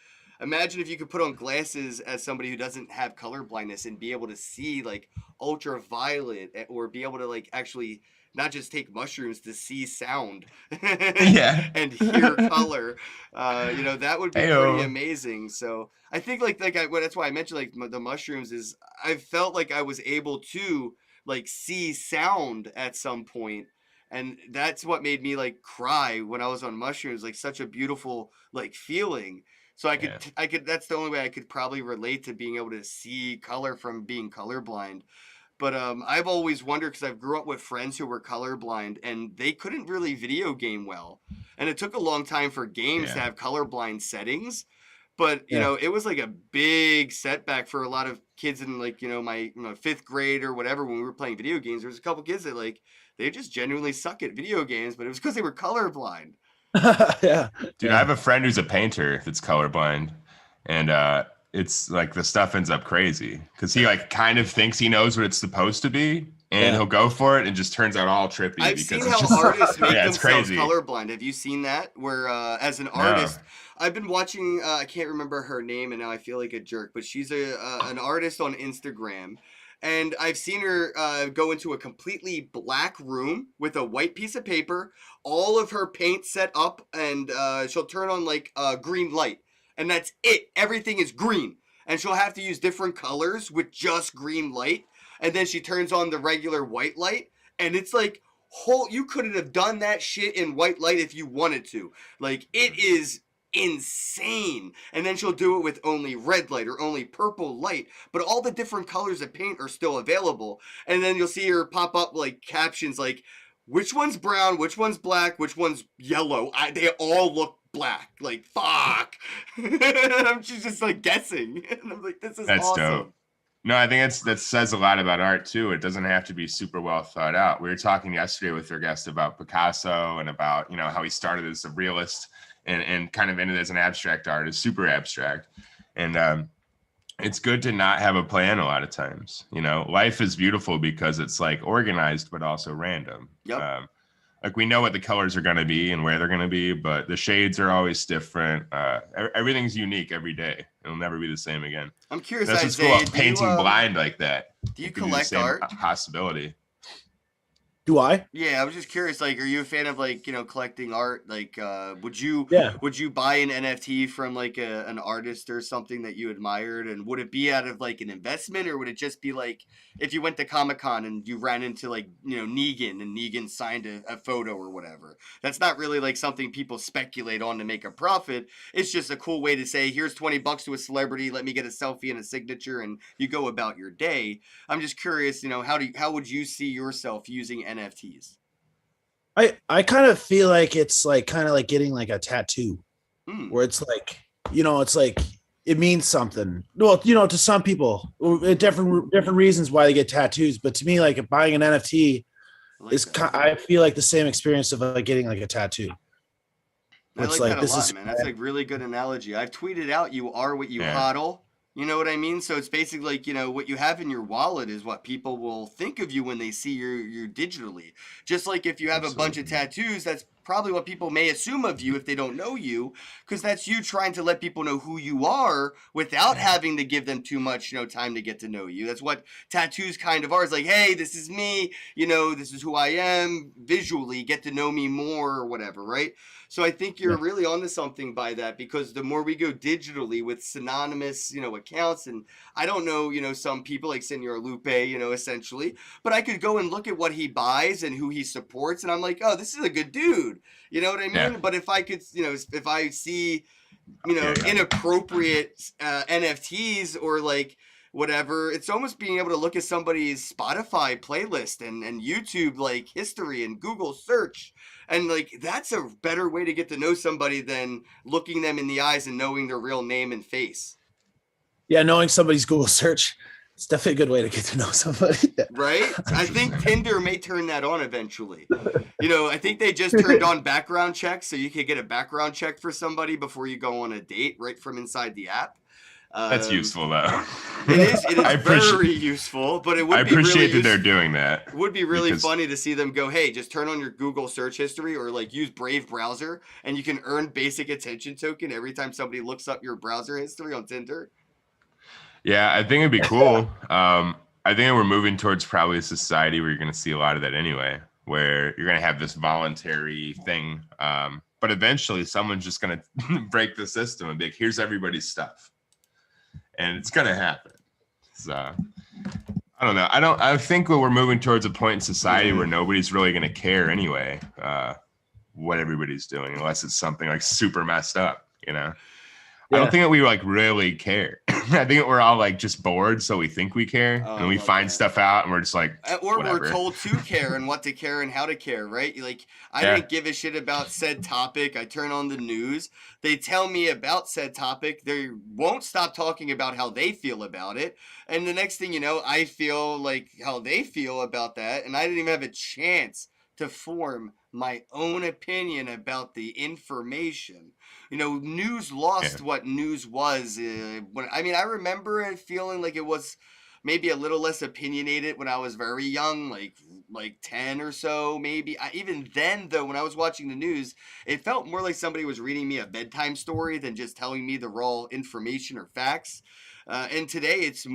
Imagine if you could put on glasses as somebody who doesn't have color blindness and be able to see like ultraviolet, or be able to like actually not just take mushrooms to see sound Yeah. and hear color. That would be Ayo. pretty amazing. So I think that's why I mentioned like the mushrooms is I felt like I was able to like see sound at some point, and that's what made me like cry when I was on mushrooms. Like such a beautiful like feeling. So I could that's the only way I could probably relate to being able to see color from being colorblind. But I've always wondered, because I've grew up with friends who were colorblind, and they couldn't really video game well. And it took a long time for games to have colorblind settings. But, it was like a big setback for a lot of kids in like, my fifth grade or whatever when we were playing video games. There was a couple kids that like, they just genuinely suck at video games, but it was because they were colorblind. Yeah. Dude, I have a friend who's a painter that's colorblind, and it's like the stuff ends up crazy because he like kind of thinks he knows what it's supposed to be, and he'll go for it and just turns out all trippy. I've because seen it's how just, artists make it's themselves crazy. colorblind. Have you seen that? Where as an artist, I've been watching. I can't remember her name, and now I feel like a jerk. But she's an artist on Instagram. And I've seen her go into a completely black room with a white piece of paper, all of her paint set up, and she'll turn on like a green light. And that's it. Everything is green. And she'll have to use different colors with just green light. And then she turns on the regular white light. And it's like, you couldn't have done that shit in white light if you wanted to. Like, it is insane. And then she'll do it with only red light or only purple light, but all the different colors of paint are still available. And then you'll see her pop up like captions like, which one's brown, which one's black, which one's yellow. They all look black. Like, fuck. She's just like guessing. And I'm like, this is awesome. Dope. No, I think that says a lot about art too. It doesn't have to be super well thought out. We were talking yesterday with our guest about Picasso and about, how he started as a realist and kind of ended as an abstract artist, super abstract. And it's good to not have a plan a lot of times. Life is beautiful because it's like organized, but also random. Yep. Like we know what the colors are going to be and where they're going to be, but the shades are always different. Everything's unique every day. It'll never be the same again. I'm curious, That's what's cool Isiah, about painting blind like that. Do you It could be the collect same art? Possibility. Do I? Yeah, I was just curious. Like, are you a fan of like collecting art? Like, would you buy an NFT from like an artist or something that you admired? And would it be out of like an investment, or would it just be like if you went to Comic-Con and you ran into like Negan and Negan signed a photo or whatever? That's not really like something people speculate on to make a profit. It's just a cool way to say, here's $20 to a celebrity. Let me get a selfie and a signature, and you go about your day. I'm just curious. How would you see yourself using NFTs? I kind of feel like it's like kind of like getting like a tattoo, where it's like it's like it means something. Well, to some people, different reasons why they get tattoos. But to me, like buying an NFT I feel like the same experience of like getting like a tattoo. I It's like that like a this lot, is man. That's a really good analogy. I've tweeted out, "You are what you hodl." You know what I mean? So it's basically like, what you have in your wallet is what people will think of you when they see you digitally. Just like if you have a bunch of tattoos, that's probably what people may assume of you if they don't know you, because that's you trying to let people know who you are without having to give them too much, time to get to know you. That's what tattoos kind of are. It's like, hey, this is me, this is who I am visually, get to know me more or whatever, right? So I think you're really onto something by that, because the more we go digitally with synonymous, accounts, and I don't know, some people like Senor Lupe, essentially, but I could go and look at what he buys and who he supports, and I'm like, oh, this is a good dude. You know what I mean? Yeah. But if I could, if I see, inappropriate NFTs or like whatever, it's almost being able to look at somebody's Spotify playlist and YouTube like history and Google search. And like, that's a better way to get to know somebody than looking them in the eyes and knowing their real name and face. Yeah, knowing somebody's Google search, it's definitely a good way to get to know somebody. Right? I think Tinder may turn that on eventually. I think they just turned on background checks, so you could get a background check for somebody before you go on a date right from inside the app. That's useful though. It is very useful, but it would I be appreciate really that they're doing that. It would be really funny to see them go, hey, just turn on your Google search history or like use Brave browser, and you can earn basic attention token every time somebody looks up your browser history on Tinder. Yeah, I think it'd be cool. I think we're moving towards probably a society where you're going to see a lot of that anyway, where you're going to have this voluntary thing. But eventually someone's just going to break the system and be like, here's everybody's stuff. And it's going to happen. So I don't know. I think we're moving towards a point in society where nobody's really going to care anyway, what everybody's doing, unless it's something like super messed up, I don't think that we like really care. I think we're all like just bored, so we think we care, and we find stuff out, and we're just like, or whatever. We're told to care and what to care and how to care, right? Like, I didn't give a shit about said topic. I turn on the news. They tell me about said topic. They won't stop talking about how they feel about it. And the next thing you know, I feel like how they feel about that, and I didn't even have a chance to form my own opinion about the information. News lost what news was. I remember it feeling like it was maybe a little less opinionated when I was very young, like 10 or so, maybe. Even then, though, when I was watching the news, it felt more like somebody was reading me a bedtime story than just telling me the raw information or facts. And today, it's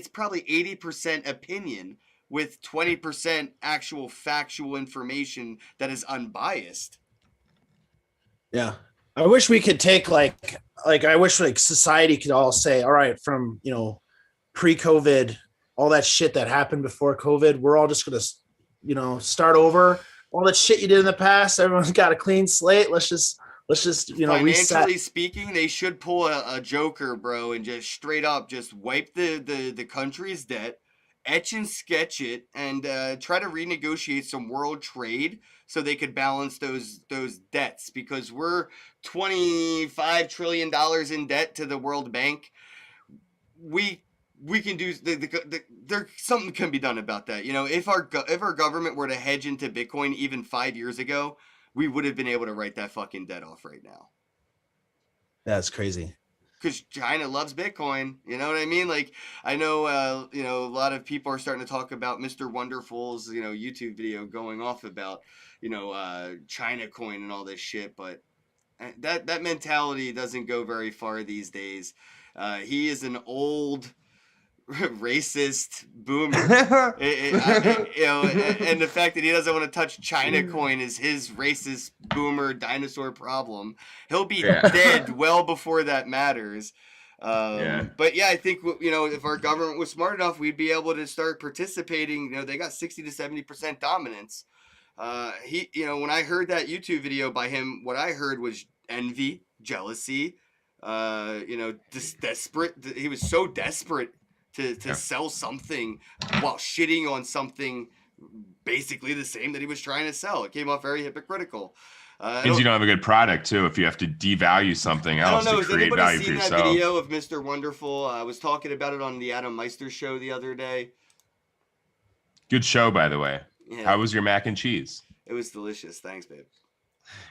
probably 80% opinion with 20% actual factual information that is unbiased. Yeah. I wish we could take like I wish like society could all say, all right, from, pre-COVID, all that shit that happened before COVID, we're all just going to, start over. All that shit you did in the past, everyone's got a clean slate. Let's just Financially reset. speaking, they should pull a Joker, bro, and just straight up just wipe the country's debt, etch and sketch it, and try to renegotiate some world trade so they could balance those debts, because we're $25 trillion in debt to the World Bank. We can do there something can be done about that. If our government were to hedge into Bitcoin even 5 years ago, we would have been able to write that fucking debt off right now. That's crazy. Because China loves Bitcoin, you know what I mean? Like, I know, a lot of people are starting to talk about Mr. Wonderful's, YouTube video going off about, China coin and all this shit, but that mentality doesn't go very far these days. He is an old racist boomer. And the fact that he doesn't want to touch China coin is his racist boomer dinosaur problem. He'll be dead well before that matters. But yeah, I think, if our government was smart enough, we'd be able to start participating. They got 60 to 70% dominance. When I heard that YouTube video by him, what I heard was envy, jealousy, desperate. He was so desperate to sell something while shitting on something basically the same that he was trying to sell. It came off very hypocritical. Means you don't have a good product too if you have to devalue something else to create value for yourself. Has anybody seen that video of Mr. Wonderful? I was talking about it on the Adam Meister show the other day. Good show, by the way. Yeah. How was your mac and cheese? It was delicious. Thanks, babe.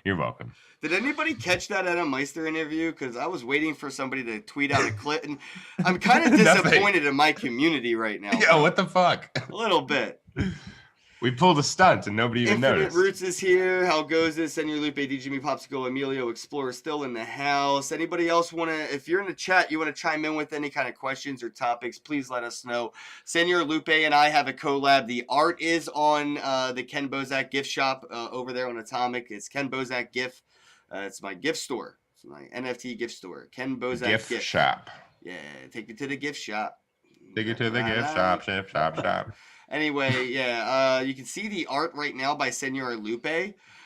You're welcome. Did anybody catch that Adam Meister interview? Because I was waiting for somebody to tweet out a clip, and I'm kind of disappointed in my community right now. Yeah, what the fuck? A little bit. We pulled a stunt and nobody even Infinite noticed. Roots is here. How goes this? Senor Lupe, DJ Me Popsicle, Emilio Explorer still in the house. Anybody else want to, if you're in the chat, you want to chime in with any kind of questions or topics, please let us know. Senor Lupe and I have a collab. The art is on the Kenn Bosak gift shop over there on Atomic. It's Kenn Bosak gift. It's my gift store. It's my NFT gift store. Kenn Bosak gift shop. Yeah, take it to the gift shop. Take it to the gift shop, shop. Anyway, yeah, you can see the art right now by Senor Lupe.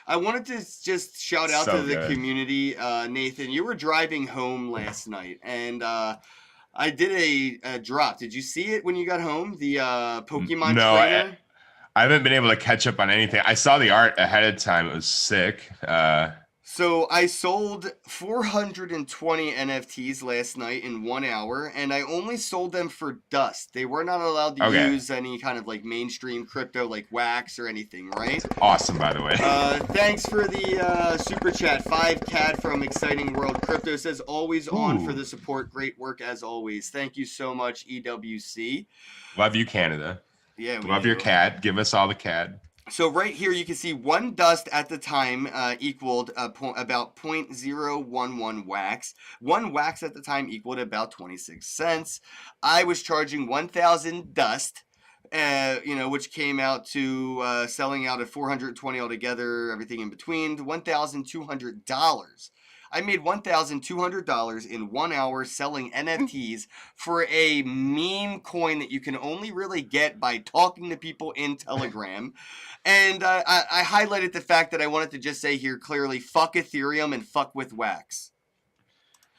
I wanted to just shout out to the community. Nathan, you were driving home last night, and I did a drop. Did you see it when you got home? The Pokemon trainer? I haven't been able to catch up on anything. I saw the art ahead of time. It was sick. So I sold 420 NFTs last night in 1 hour, and I only sold them for dust. They were not allowed to use any kind of like mainstream crypto like wax or anything, right? Awesome, by the way. Thanks for the super chat. 5CAD from Exciting World Crypto says always on for the support. Great work as always. Thank you so much, EWC. Love you, Canada. Yeah, love your CAD. Give us all the CAD. So right here, you can see one dust at the time equaled about 0.011 wax. One wax at the time equaled about 26 cents. I was charging 1,000 dust, which came out to selling out at 420 altogether, everything in between, $1,200. I made $1,200 in 1 hour selling NFTs for a meme coin that you can only really get by talking to people in Telegram. And I highlighted the fact that I wanted to just say here clearly, fuck Ethereum and fuck with wax.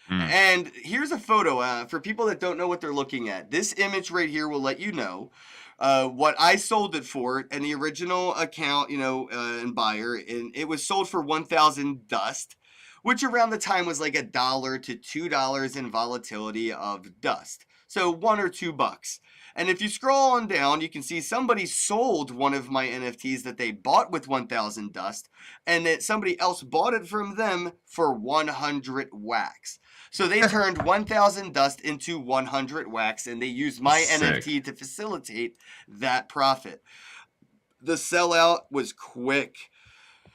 And here's a photo for people that don't know what they're looking at. This image right here will let you know what I sold it for, and the original account, and buyer, and it was sold for 1,000 dust, which around the time was like $1 to $2 in volatility of dust. So $1 or $2. And if you scroll on down, you can see somebody sold one of my NFTs that they bought with 1,000 dust, and that somebody else bought it from them for 100 wax. So they turned 1,000 dust into 100 wax, and they used my NFT to facilitate that profit. The sellout was quick.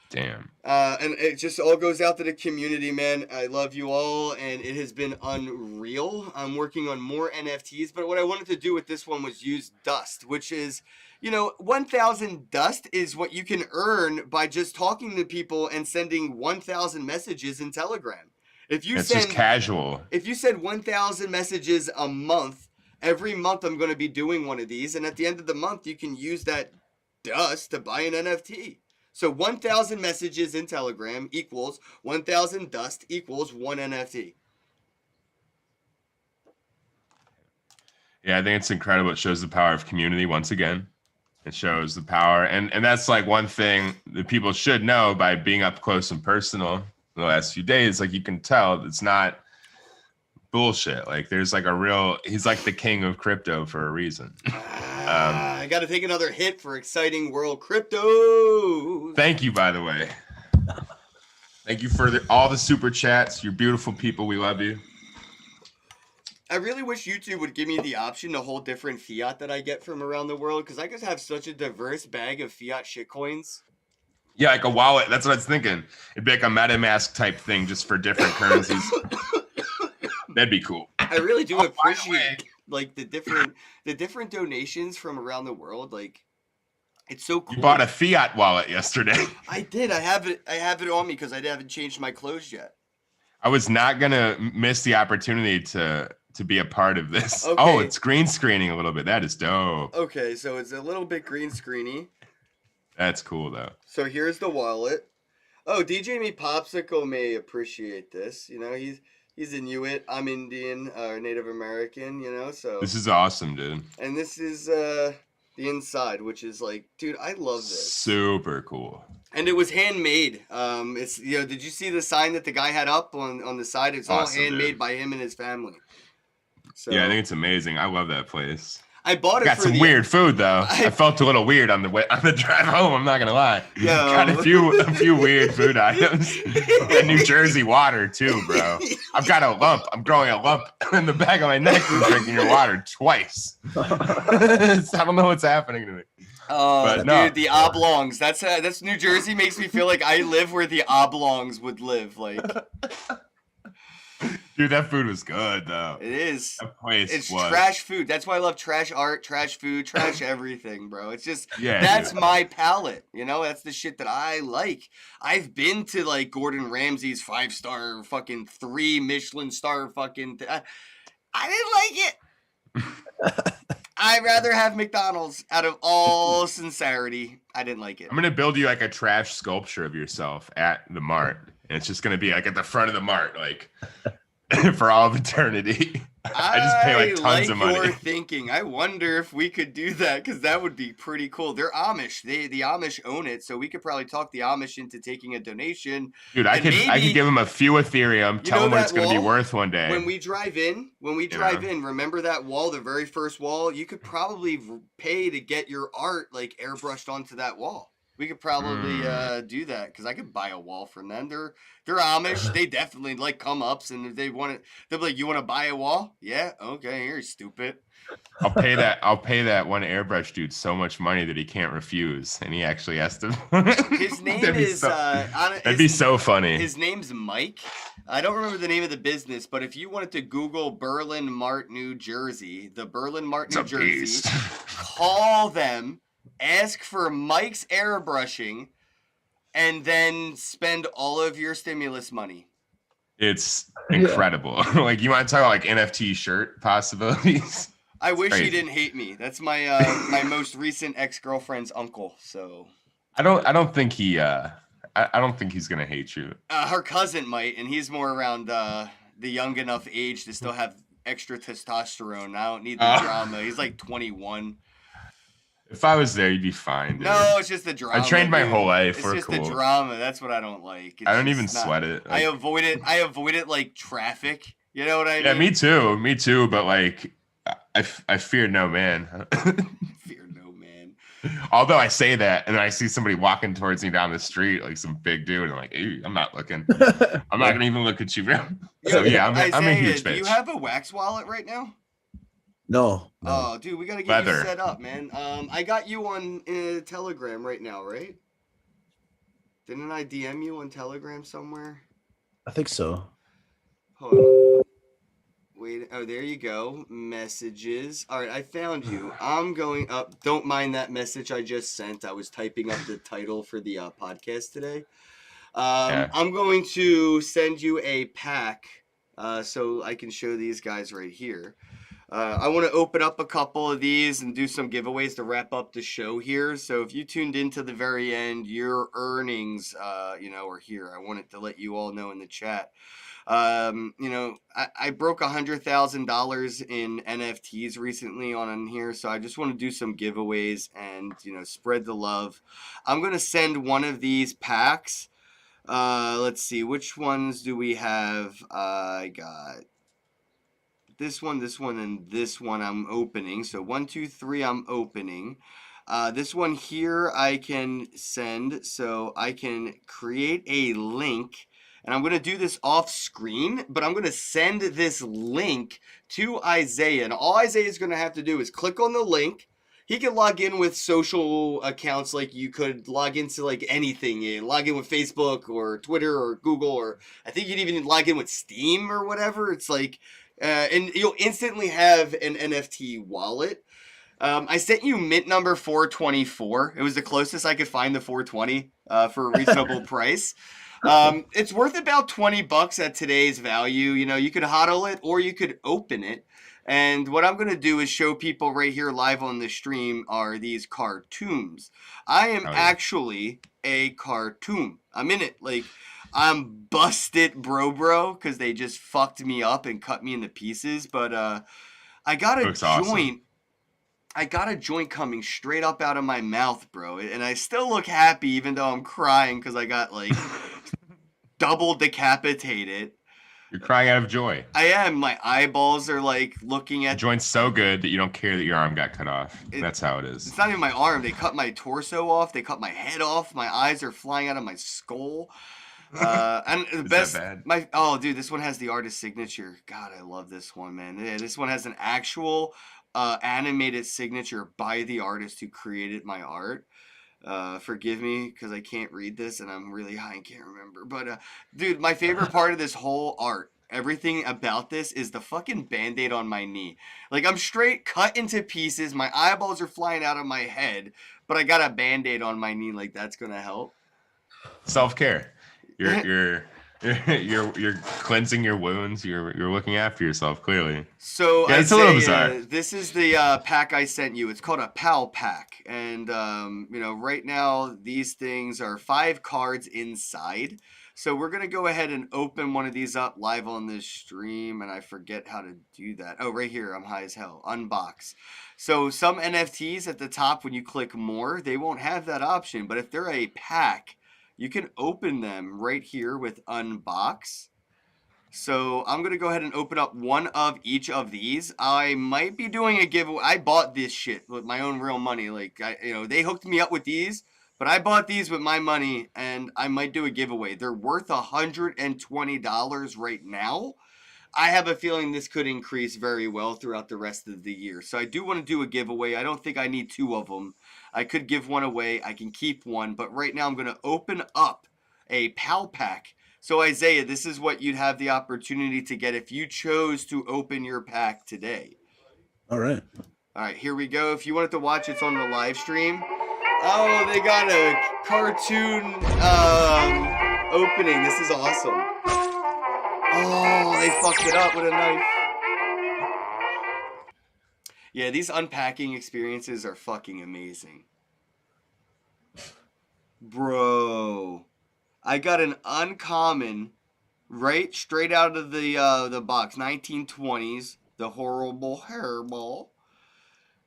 Damn. And it just all goes out to the community, man. I love you all, and it has been unreal. I'm working on more NFTs, but what I wanted to do with this one was use dust, which is, 1,000 dust is what you can earn by just talking to people and sending 1,000 messages in Telegram. It's just casual. If you send 1,000 messages a month, every month I'm going to be doing one of these, and at the end of the month, you can use that dust to buy an NFT. So 1,000 messages in Telegram equals 1,000 dust equals 1 NFT. Yeah, I think it's incredible. It shows the power of community once again. It shows the power. And that's like one thing that people should know by being up close and personal the last few days. Like you can tell it's not bullshit. Like there's like he's like the king of crypto for a reason. I got to take another hit for Exciting World Crypto. Thank you, by the way. Thank you for all the super chats. You're beautiful people. We love you. I really wish YouTube would give me the option to hold different fiat that I get from around the world, because I just have such a diverse bag of fiat shitcoins. Yeah, like a wallet. That's what I was thinking. It'd be like a MetaMask type thing just for different currencies. That'd be cool. I really do appreciate like the different donations from around the world. Like, it's so cool. You bought a fiat wallet yesterday. I did. I have it on me because I haven't changed my clothes yet. I was not gonna miss the opportunity to be a part of this. Okay. Oh, it's green screening a little bit. That is dope. Okay, so it's a little bit green screeny. That's cool though. So here's the wallet. Oh, DJ Me Popsicle may appreciate this. He's Inuit. I'm Indian or Native American, so. This is awesome, dude. And this is the inside, which is like, dude, I love this. Super cool. And it was handmade. It's did you see the sign that the guy had up on the side? It's awesome, all handmade by him and his family. So, yeah, I think it's amazing. I love that place. I bought it Got for some the weird food though. I felt a little weird on the drive home. I'm not gonna lie. Got a few weird food items. And New Jersey water too, bro. I've got a lump. I'm growing a lump in the back of my neck from drinking your water twice. I don't know what's happening to me. Oh, dude, the oblongs. That's New Jersey makes me feel like I live where the oblongs would live. Like, dude, that food was good though. It is. That place it's was trash food. That's why I love trash art, trash food, trash everything, bro. It's just that's dude. my palate. You know, that's the shit that I like. I've been to like Gordon Ramsay's 5-star fucking 3 Michelin star fucking. I didn't like it. I'd rather have McDonald's out of all sincerity. I didn't like it. I'm gonna build you like a trash sculpture of yourself at the mart. And it's just gonna be like at the front of the mart, like for all of eternity. I just pay like tons of money. You're thinking. I wonder if we could do that because that would be pretty cool. They're Amish. The Amish own it, so we could probably talk the Amish into taking a donation. Dude, I could give them a few Ethereum, tell them what it's going to be worth one day. When we drive in, remember that wall, the very first wall? You could probably pay to get your art like airbrushed onto that wall. We could probably do that because I could buy a wall from them. They're Amish. They definitely like come ups, and if they want it, they'll be like, "You want to buy a wall? Yeah, okay. You're stupid." I'll pay that one airbrush dude so much money that he can't refuse, and he actually has to. His name is. That'd be so funny. His name's Mike. I don't remember the name of the business, but if you wanted to Google Berlin Mart, New Jersey, the Berlin Mart, New Jersey, call them. Ask for Mike's airbrushing, and then spend all of your stimulus money. It's incredible. Like, you want to talk about like NFT shirt possibilities? I wish he didn't hate me. That's my my most recent ex-girlfriend's uncle. So I don't think he I don't think he's gonna hate you. Her cousin might, and he's more around the young enough age to still have extra testosterone. I don't need the drama. He's like 21. If I was there, you'd be fine. Dude. No, it's just the drama. I trained my whole life. It's just the drama. That's what I don't like. I don't even sweat it. Like, I avoid it like traffic. You know what I mean? Yeah, me too. But like, I fear no man. Fear no man. Although I say that, and I see somebody walking towards me down the street, like some big dude, and I'm like, "Ew, I'm not looking. I'm not gonna even look at you, bro." So yeah, I'm a huge bitch. Do you have a wax wallet right now? No. Oh, dude, we gotta get you set up, man. I got you on Telegram right now, right? Didn't I DM you on Telegram somewhere? I think so. Hold on. Wait. Oh, there you go. Messages. All right, I found you. I'm going up. Don't mind that message I just sent. I was typing up the title for the podcast today. I'm going to send you a pack so I can show these guys right here. I want to open up a couple of these and do some giveaways to wrap up the show here. So if you tuned in to the very end, your earnings, are here. I wanted to let you all know in the chat. I broke $100,000 in NFTs recently on here. So I just want to do some giveaways and, spread the love. I'm going to send one of these packs. Let's see. Which ones do we have? I got this one, and this one I'm opening. So 1, 2, 3, I'm opening. This one here I can send. So I can create a link. And I'm going to do this off screen, but I'm going to send this link to Isiah. And all Isiah is going to have to do is click on the link. He can log in with social accounts like you could log into like anything. You log in with Facebook or Twitter or Google, or I think you'd even log in with Steam or whatever. It's like... and you'll instantly have an NFT wallet. I sent you mint number 424. It was the closest I could find to 420 for a reasonable price. It's worth about $20 at today's value. You could hodl it or you could open it. And what I'm going to do is show people right here live on the stream are these cartoons. I am actually a cartoon. I'm in it. Like... I'm busted, bro, because they just fucked me up and cut me into pieces. But I got a joint. Awesome. I got a joint coming straight up out of my mouth, bro. And I still look happy, even though I'm crying because I got like double decapitated. You're crying out of joy. I am. My eyeballs are like looking The at. joint's so good that you don't care that your arm got cut off. That's how it is. It's not even my arm. They cut my torso off. They cut my head off. My eyes are flying out of my skull. And the best, that bad? Dude, this one has the artist signature. God, I love this one, man. Yeah, this one has an actual animated signature by the artist who created my art. Forgive me because I can't read this and I'm really high and can't remember. But dude, my favorite part of this whole art, everything about this is the fucking band-aid on my knee. Like I'm straight cut into pieces. My eyeballs are flying out of my head, but I got a band-aid on my knee. Like that's gonna help. Self-care. You're cleansing your wounds. You're looking after yourself clearly. So yeah, it's a little bizarre. This is the pack I sent you. It's called a PAL pack, and right now these things are 5 cards inside. So we're gonna go ahead and open one of these up live on this stream, and I forget how to do that. Oh, right here, I'm high as hell. Unbox. So some NFTs at the top, when you click more, they won't have that option. But if they're a pack, you can open them right here with unbox. So I'm going to go ahead and open up one of each of these. I might be doing a giveaway. I bought this shit with my own real money. Like, they hooked me up with these, but I bought these with my money and I might do a giveaway. They're worth $120 right now. I have a feeling this could increase very well throughout the rest of the year. So I do want to do a giveaway. I don't think I need 2 of them. I could give one away. I can keep one. But right now I'm going to open up a PAL pack. So Isiah, this is what you'd have the opportunity to get if you chose to open your pack today. All right. All right, here we go. If you wanted to watch, it's on the live stream. Oh, they got a cartoon opening. This is awesome. Oh, they fucked it up with a knife. Yeah, these unpacking experiences are fucking amazing. Bro, I got an uncommon right straight out of the box. 1920s, the horrible hairball.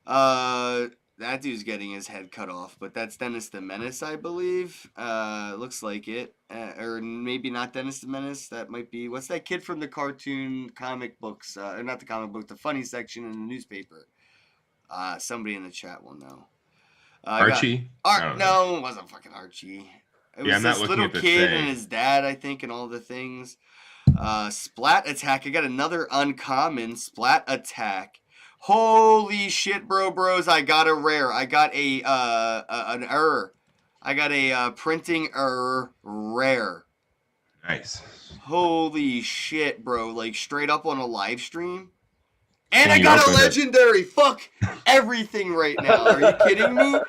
That dude's getting his head cut off, but that's Dennis the Menace, I believe. Looks like it. Or maybe not Dennis the Menace. That might be... What's that kid from the cartoon comic books? Or not the comic book, the funny section in the newspaper. Somebody in the chat will know. Archie? No, it wasn't fucking Archie. It was this little kid and his dad, I think, and all the things. Splat Attack. I got another uncommon Splat Attack. Holy shit, bros! I got a rare. I got an error. I got a printing error rare. Nice. Holy shit, bro! Like straight up on a live stream. And I got a legendary. Fuck everything right now. Are you kidding me?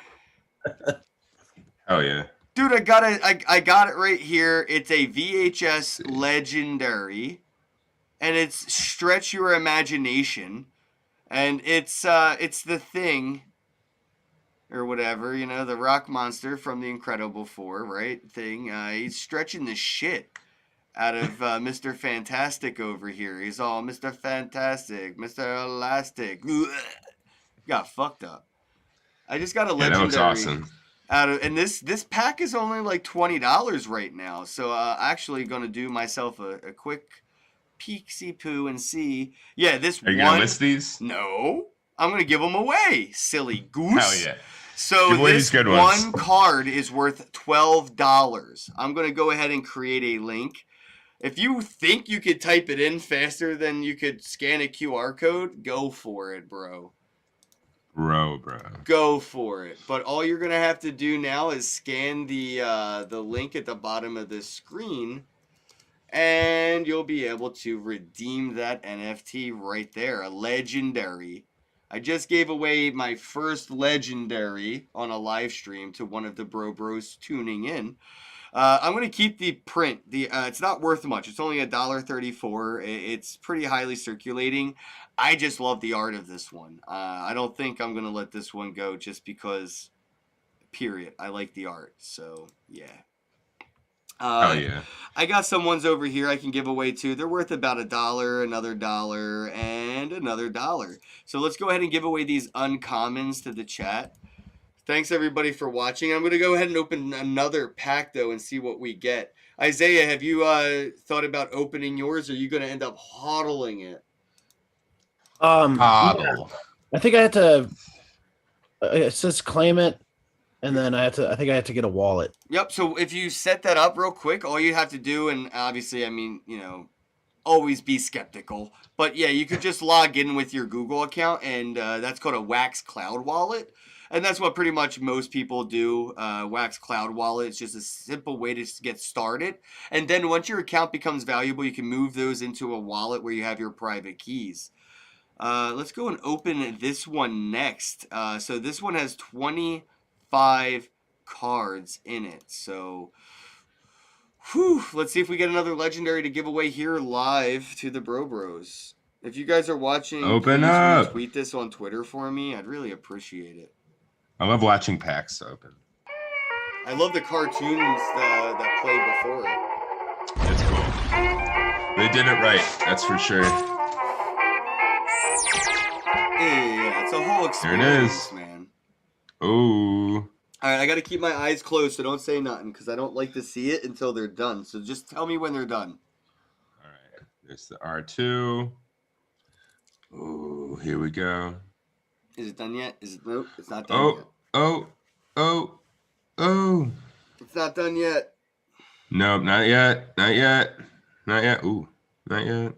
Oh yeah. Dude, I got it right here. It's a VHS legendary, and it's Stretch Your Imagination. And it's the Thing, or whatever, the rock monster from the Incredible Four, right? Thing. He's stretching the shit out of Mr. Fantastic over here. He's all Mr. Fantastic, Mr. Elastic. Got fucked up. I just got a legendary. That looks awesome. And this pack is only like $20 right now. So actually going to do myself a quick peeksy poo and see. Yeah, this Are you gonna list these? No, I'm gonna give them away. Silly goose. Hell yeah. So this one card is worth $12. I'm gonna go ahead and create a link. If you think you could type it in faster than you could scan a QR code, go for it, bro. Bro. Go for it. But all you're gonna have to do now is scan the link at the bottom of the screen. And you'll be able to redeem that NFT right there. A legendary. I just gave away my first legendary on a live stream to one of the bros tuning in. I'm going to keep the print. It's not worth much. It's only $1.34. It's pretty highly circulating. I just love the art of this one. I don't think I'm going to let this one go just because, period. I like the art. So, yeah. Oh yeah. I got some ones over here I can give away too. They're worth about $1, another $1, and another $1. So let's go ahead and give away these uncommons to the chat. Thanks everybody for watching. I'm going to go ahead and open another pack though and see what we get. Isiah, have you thought about opening yours, or are you going to end up hodling it? Yeah, Coddle. I think I had to. It says claim it, and then I think I had to get a wallet. Yep. So if you set that up real quick, all you have to do, and obviously, I mean, always be skeptical, but yeah, you could just log in with your Google account, and that's called a Wax Cloud Wallet. And that's what pretty much most people do. Wax Cloud Wallet. It's just a simple way to get started. And then once your account becomes valuable, you can move those into a wallet where you have your private keys. Let's go and open this one next. So this one has 25 cards in it. So, let's see if we get another legendary to give away here live to the Bro Bros. If you guys are watching, Open please up. retweet this on Twitter for me. I'd really appreciate it. I love watching packs open. I love the cartoons that play before it. It's cool. They did it right. That's for sure. Yeah, it's a whole experience, is. man. Ooh. All right, I got to keep my eyes closed, so don't say nothing, because I don't like to see it until they're done. So just tell me when they're done. All right. There's the R2. Ooh, here we go. Is it done yet? Nope, it's not done yet. Oh. It's not done yet. Nope, not yet. Ooh, not yet.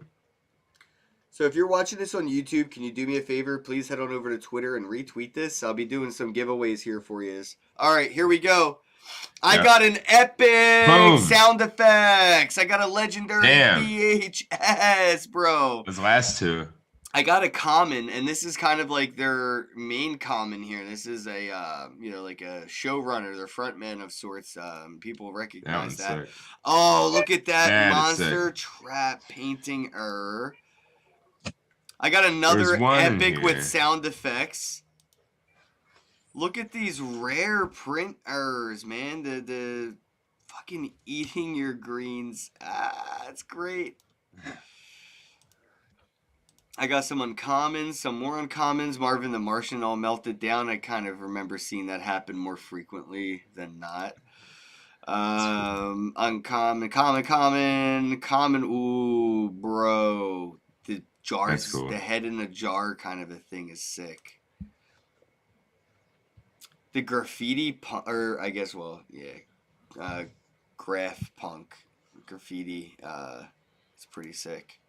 So if you're watching this on YouTube, can you do me a favor? Please head on over to Twitter and retweet this. I'll be doing some giveaways here for you. All right, here we go. I got an epic sound effects. I got a legendary VHS, bro. Those last two. I got a common, and this is kind of like their main common here. This is a, like a showrunner, their frontman of sorts. People recognize that. Oh, look at that monster trap painting error. I got another epic with sound effects. Look at these rare print errors, man. The fucking eating your greens. That's great. I got some uncommons, some more uncommons. Marvin the Martian all melted down. I kind of remember seeing that happen more frequently than not. Uncommon, common. Ooh, bro. The jars, cool. The head in a jar kind of a thing is sick. The graffiti, graph punk graffiti. It's pretty sick.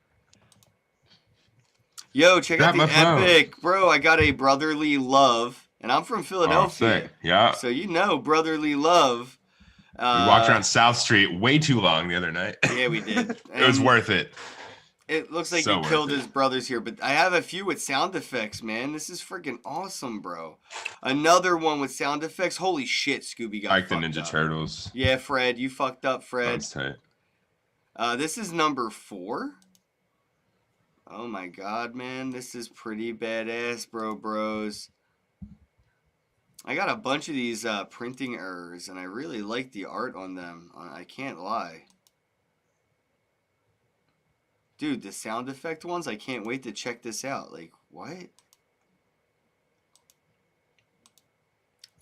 Yo, check out the epic. Bro, I got a Brotherly Love, and I'm from Philadelphia. Sick. Yeah. So Brotherly Love. We walked around South Street way too long the other night. Yeah, we did. It was worth it. It looks like he killed his brothers here, but I have a few with sound effects, man. This is freaking awesome, bro. Another one with sound effects. Holy shit, Scooby got like the fucked Ninja up. Turtles. Yeah, Fred, you fucked up, Fred. That's tight. This is number 4. Oh my god, man. This is pretty badass, bros. I got a bunch of these printing errors, and I really like the art on them. I can't lie. Dude, the sound effect ones, I can't wait to check this out. Like, what?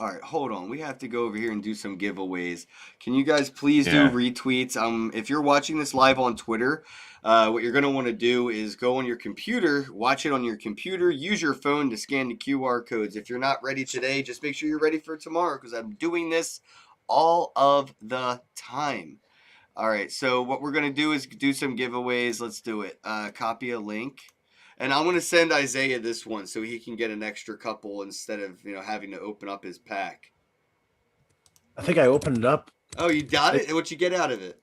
Alright, hold on. We have to go over here and do some giveaways. Can you guys please do retweets? If you're watching this live on Twitter, what you're going to want to do is go on your computer, watch it on your computer, use your phone to scan the QR codes. If you're not ready today, just make sure you're ready for tomorrow, because I'm doing this all of the time. Alright, so what we're going to do is do some giveaways. Let's do it. Copy a link. And I'm going to send Isiah this one so he can get an extra couple instead of, having to open up his pack. I think I opened it up. Oh, you got it? What'd you get out of it?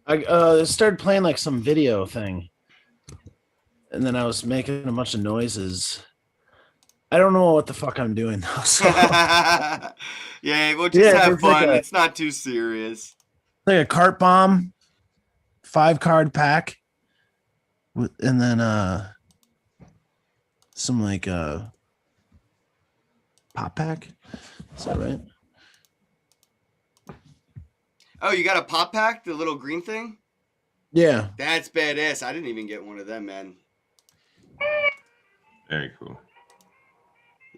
I started playing like some video thing. And then I was making a bunch of noises. I don't know what the fuck I'm doing though. So. Yeah, we'll just have fun. It's not too serious. Like a cart bomb, 5-card pack. And then some like pop pack. Is that right? Oh, you got a pop pack, the little green thing? Yeah. That's badass. I didn't even get one of them, man. Very cool.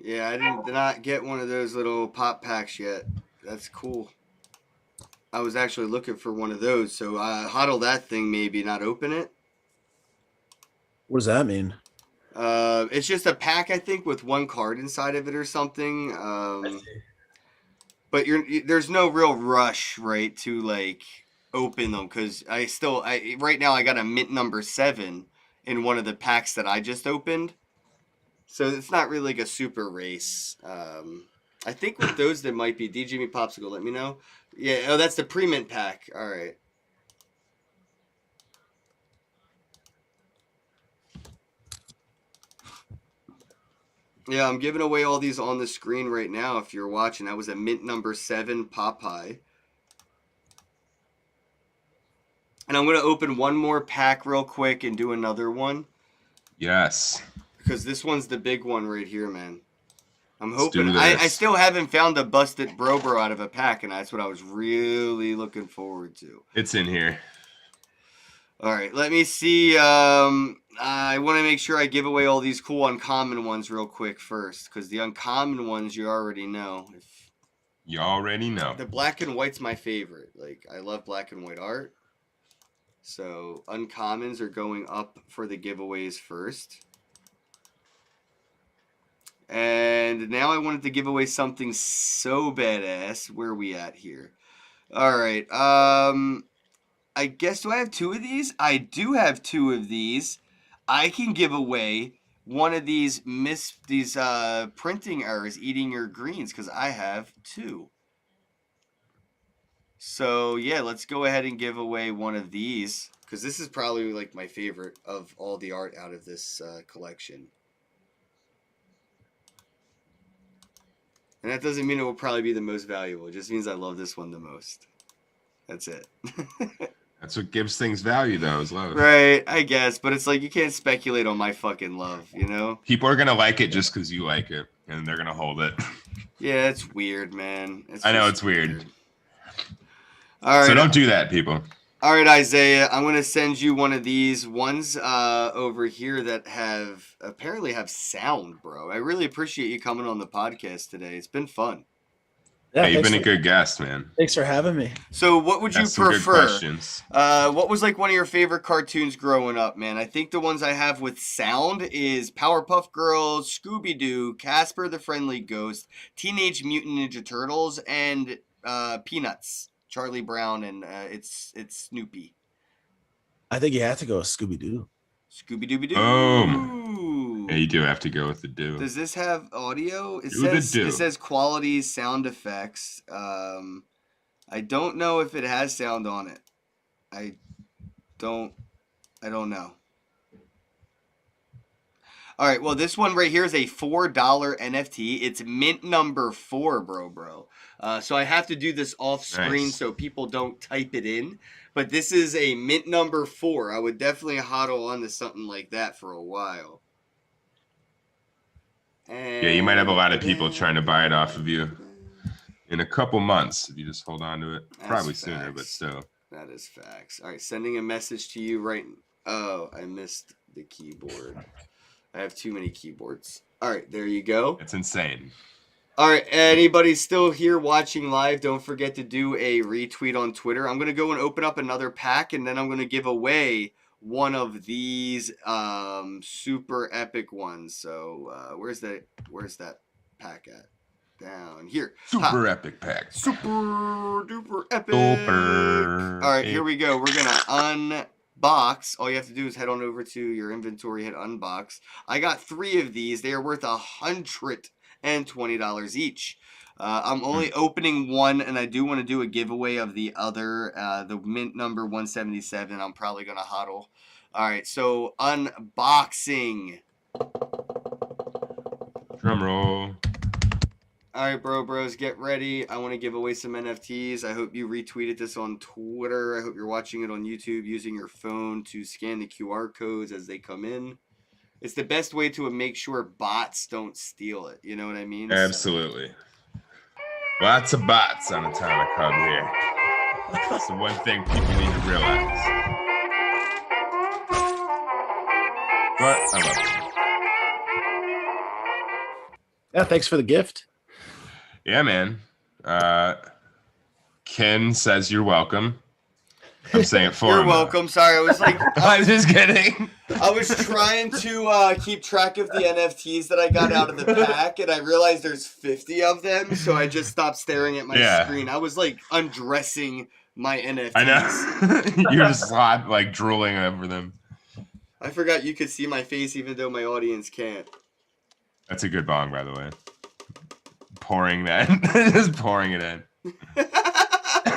Yeah, I did not get one of those little pop packs yet. That's cool. I was actually looking for one of those, so hodl that thing maybe, not open it. What does that mean? It's just a pack, I think, with one card inside of it or something. But there's no real rush, right, to like open them because right now I got a mint number 7 in one of the packs that I just opened, so it's not really like a super race. I think with those there might be DJ Me Popsicle. Let me know. Yeah, oh, that's the pre-mint pack. All right. Yeah, I'm giving away all these on the screen right now if you're watching. That was a mint number 7 Popeye. And I'm going to open one more pack real quick and do another one. Yes. Because this one's the big one right here, man. I'm Let's hoping. do this. I still haven't found a busted bro out of a pack, and that's what I was really looking forward to. It's in here. All right, let me see. I want to make sure I give away all these cool uncommon ones real quick first, because the uncommon ones you already know. You already know. The black and white's my favorite. Like, I love black and white art. So uncommons are going up for the giveaways first. And now I wanted to give away something so badass. Where are we at here? All right. I guess, do I have 2 of these? I do have 2 of these. I can give away one of these printing errors eating your greens because I have 2. So yeah, let's go ahead and give away one of these because this is probably like my favorite of all the art out of this collection. And that doesn't mean it will probably be the most valuable. It just means I love this one the most. That's it. That's what gives things value, though, is love. Right, I guess. But it's like you can't speculate on my fucking love, you know? People are going to like it just because you like it, and they're going to hold it. Yeah, it's weird, man. I know, it's weird. All right. So don't do that, people. All right, Isiah, I'm going to send you one of these ones over here that apparently have sound, bro. I really appreciate you coming on the podcast today. It's been fun. Yeah, Hey, you've been a good guest, man. Thanks for having me. So what would you Asked some good prefer? questions. What was like one of your favorite cartoons growing up, man? I think the ones I have with sound is Powerpuff Girls, Scooby-Doo, Casper the Friendly Ghost, Teenage Mutant Ninja Turtles, and Peanuts. Charlie Brown and it's Snoopy. I think you have to go with Scooby-Doo. Scooby-Dooby-Doo. Boom. Yeah, you do have to go with the do. Does this have audio? It Do says the do. it says quality sound effects. I don't know if it has sound on it. I don't know. All right, well, this one right here is a $4 NFT. It's mint number 4, bro. So I have to do this off screen Nice. so people don't type it in. But this is a mint number 4. I would definitely hodl onto something like that for a while. Yeah, you might have a lot of people trying to buy it off of you in a couple months if you just hold on to it. That's Probably sooner, but facts. still. That is facts. All right, sending a message to you right. Oh, I missed the keyboard. I have too many keyboards. All right, there you go. It's insane. All right, anybody still here watching live, don't forget to do a retweet on Twitter. I'm going to go and open up another pack, and then I'm going to give away one of these super epic ones. So where's that pack at? Down here. Super epic pack. Super duper epic. Super All right, here we go. We're going to unbox. All you have to do is head on over to your inventory, hit unbox. I got 3 of these. They are worth $120 each. I'm only opening one, and I do want to do a giveaway of the other, the mint number 177. I'm probably going to hodl. All right, so unboxing. Drum roll. All right, bros, get ready. I want to give away some NFTs. I hope you retweeted this on Twitter. I hope you're watching it on YouTube using your phone to scan the QR codes as they come in. It's the best way to make sure bots don't steal it. You know what I mean? Absolutely. Lots of bots on Atomic Hub here. That's the one thing people need to realize. But I love it. Yeah, thanks for the gift. Yeah, man. Ken says you're welcome. I'm saying it for You're him. Though. welcome. Sorry, I was like, I'm just kidding. I was trying to keep track of the NFTs that I got out of the pack, and I realized there's 50 of them, so I just stopped staring at my screen. I was like undressing my NFTs. I know. You're just like drooling over them. I forgot you could see my face, even though my audience can't. That's a good bong, by the way. Pouring that, just pouring it in.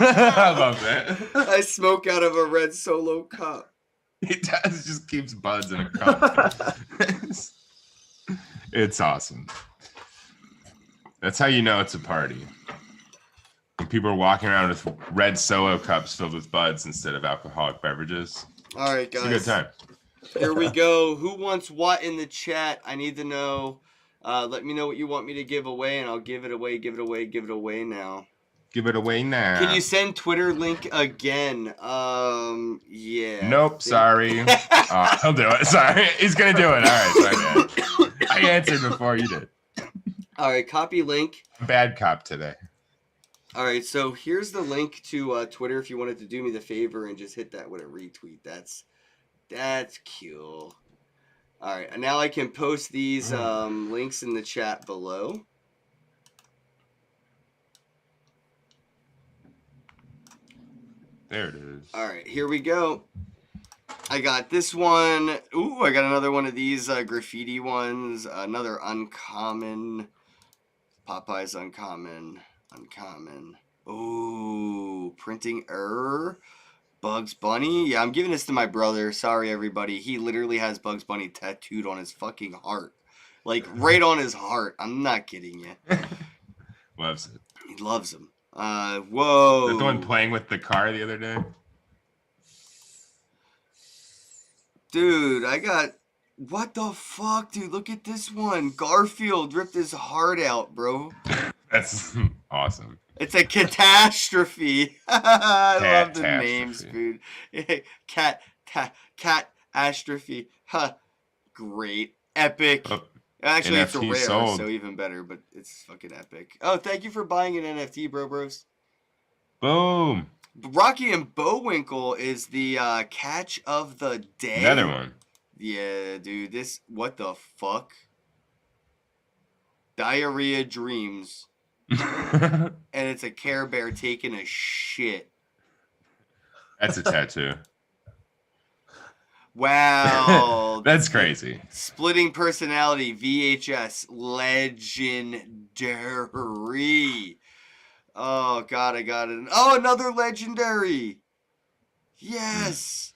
I love that. I smoke out of a red Solo cup. He does, just keeps buds in a cup. It's awesome. That's how you know it's a party. When people are walking around with red Solo cups filled with buds instead of alcoholic beverages. All right, guys. It's a good time. Here we go. Who wants what in the chat? I need to know. Let me know what you want me to give away, and I'll give it away now. Give it away now. Can you send Twitter link again? Yeah. Nope, sorry. He'll do it. Sorry. He's going to do it. All right. Sorry, man. I answered before you did. All right, copy link. Bad cop today. All right, so here's the link to Twitter if you wanted to do me the favor and just hit that with a retweet. That's cool. All right, and now I can post these links in the chat below. There it is. All right, here we go. I got this one. Ooh, I got another one of these graffiti ones. Another uncommon. Popeye's uncommon. Ooh, printing error. Bugs Bunny. Yeah, I'm giving this to my brother. Sorry, everybody. He literally has Bugs Bunny tattooed on his fucking heart. Like, right on his heart. I'm not kidding you. Loves it. He loves him. Whoa. Is that the one playing with the car the other day? Dude, I got... What the fuck, dude? Look at this one. Garfield ripped his heart out, bro. That's awesome. It's a catastrophe. I love the names, dude. Cat astrophe. Huh. Great. Epic. Oh, actually, NFT it's a rare, sold. So even better, but it's fucking epic. Oh, thank you for buying an NFT, bros. Boom. Rocky and Bullwinkle is the catch of the day. Another one. Yeah, dude. This, what the fuck? Diarrhea Dreams. And it's a Care Bear taking a shit. That's a tattoo. Wow. That's crazy. Splitting personality, VHS, legendary. Oh, God, I got it. Oh, another legendary. Yes.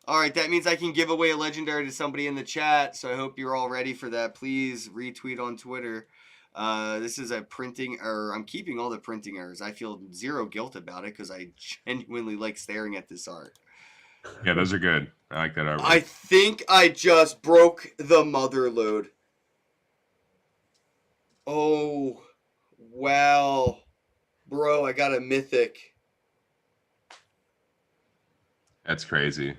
All right, that means I can give away a legendary to somebody in the chat, so I hope you're all ready for that. Please retweet on Twitter. This is a printing error. I'm keeping all the printing errors. I feel zero guilt about it because I genuinely like staring at this art. Yeah, those are good. I like that artwork. I think I just broke the mother load. Oh, wow. Bro, I got a mythic. That's crazy.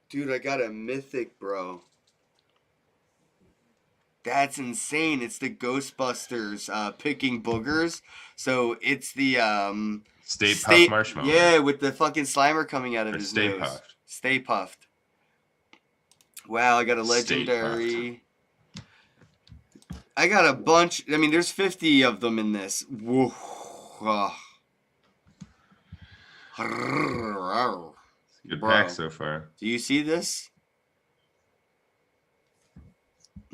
Dude, I got a mythic, bro. That's insane. It's the Ghostbusters picking boogers. So it's the Stay Puft Marshmallow. Yeah, with the fucking Slimer coming out of his Stay nose. Puft. Stay Puft. Wow, I got a legendary. I got a bunch. I mean, there's 50 of them in this. Whoa. Good pack so far. Do you see this?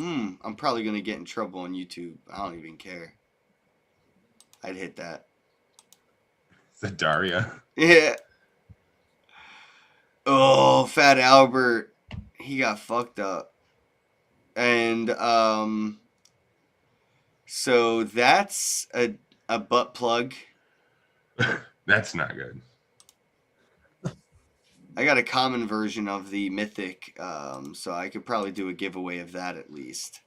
I'm probably going to get in trouble on YouTube. I don't even care. I'd hit that. Is that Daria? Yeah. Oh, Fat Albert. He got fucked up. And, so that's a butt plug. That's not good. I got a common version of the mythic, so I could probably do a giveaway of that at least.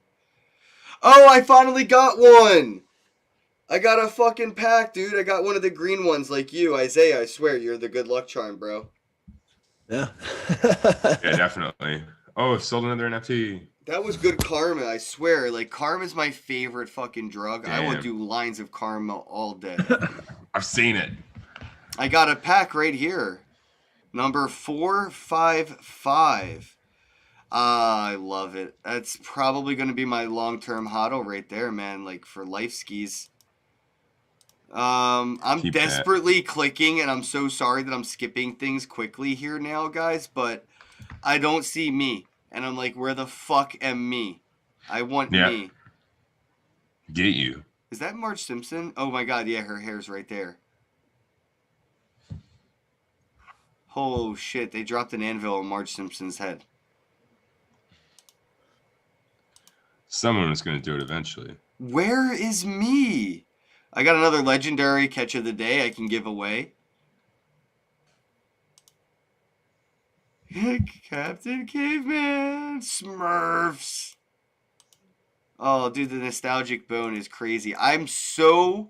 Oh, I finally got one! I got a fucking pack, dude. I got one of the green ones like you. Isiah, I swear, you're the good luck charm, bro. Yeah. Yeah, definitely. Oh, sold another NFT. That was good karma, I swear. Like, karma is my favorite fucking drug. I will Damn. do lines of karma all day. I've seen it. I got a pack right here. Number 455. I love it. That's probably going to be my long-term hodl right there, man. Like, for life skis. I'm Keep desperately clicking, and I'm so sorry that I'm skipping things quickly here now, guys, but I don't see me. And I'm like, where the fuck am me? I want me. Get you. Is that Marge Simpson? Oh my god, yeah, her hair's right there. Oh shit, they dropped an anvil on Marge Simpson's head. Someone is going to do it eventually. Where is me? I got another legendary catch of the day I can give away. Captain Caveman! Smurfs! Oh, dude, the nostalgic bone is crazy. I'm so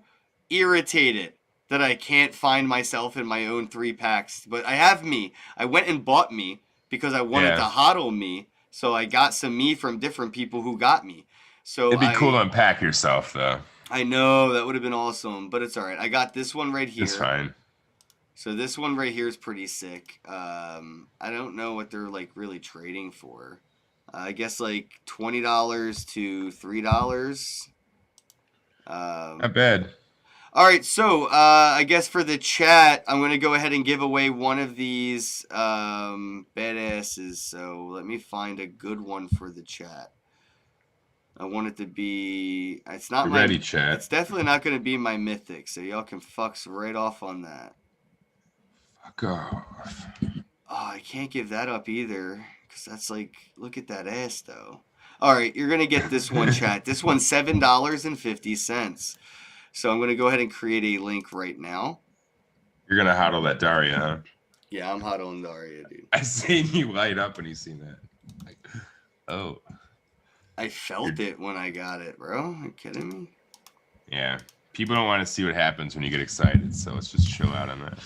irritated that I can't find myself in my own 3 packs. But I have me. I went and bought me because I wanted to hodl me. So I got some me from different people who got me. So it'd be cool to unpack yourself, though. I know, that would have been awesome. But it's all right. I got this one right here. It's fine. So this one right here is pretty sick. I don't know what they're like really trading for. I guess like $20 to $3. Not bad. All right, so I guess for the chat, I'm gonna go ahead and give away one of these badasses. So let me find a good one for the chat. I want it to be. It's not my ready, chat. It's definitely not gonna be my mythic. So y'all can fucks right off on that. Fuck off. Oh, I can't give that up either. Because that's like, look at that ass, though. All right, you're going to get this one, chat. This one's $7.50. So I'm going to go ahead and create a link right now. You're going to hodl that Daria, huh? Yeah, I'm hodling Daria, dude. I seen you light up when you seen that. Like, oh. I felt it when I got it, bro. Are you kidding me? Yeah. People don't want to see what happens when you get excited, so let's just chill out on that.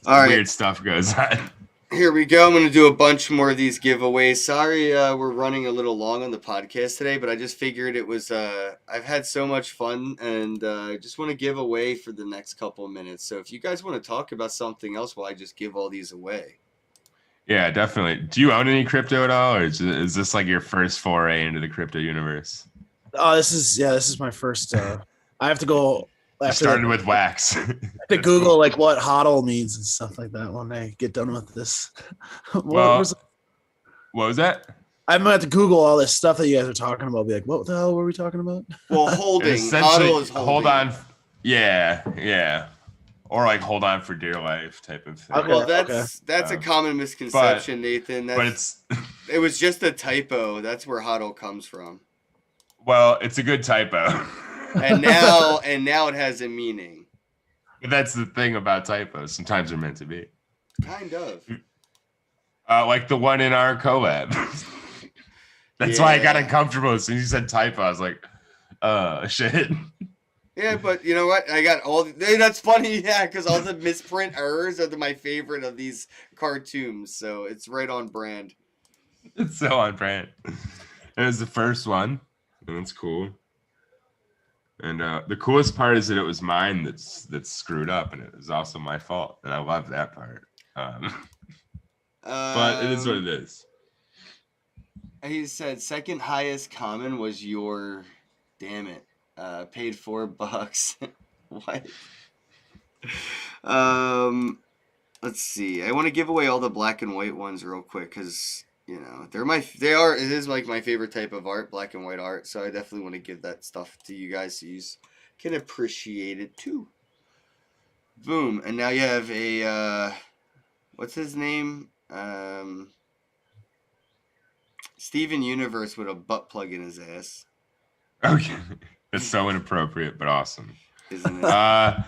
All right. Weird stuff goes on. Here we go. I'm going to do a bunch more of these giveaways. Sorry we're running a little long on the podcast today, but I just figured it was, I've had so much fun, and I just want to give away for the next couple of minutes. So if you guys want to talk about something else while I just give all these away. Yeah, definitely. Do you own any crypto at all, or is this like your first foray into the crypto universe? Oh, this is my first. I have to go. I started with wax. To Google cool. Like what hodl means and stuff like that when I get done with this. What was that? I'm gonna have to Google all this stuff that you guys are talking about. Be like, what the hell were we talking about? Well, holding. Hodl is holding. Hold on. Yeah. Or like hold on for dear life type of thing. Okay, well, that's a common misconception, Nathan. It was just a typo. That's where hodl comes from. Well, it's a good typo. and now it has a meaning. But that's the thing about typos. Sometimes they're meant to be. Kind of. Like the one in our collab. That's why I got uncomfortable as soon as you said typo. I was like, shit. Yeah, but you know what? I got that's funny, yeah, because all the misprint errors are my favorite of these cartoons. So it's right on brand. It's so on brand. It was the first one. And it's cool. And the coolest part is that it was mine that's screwed up, and it was also my fault, and I love that part. But it is what it is. He said second highest common was your, damn it, paid $4. What? Let's see. I want to give away all the black and white ones real quick because. You know, it is like my favorite type of art, black and white art. So I definitely want to give that stuff to you guys so you can appreciate it too. Boom. And now you have a, what's his name? Steven Universe with a butt plug in his ass. Okay. That's so inappropriate, but awesome. Isn't it?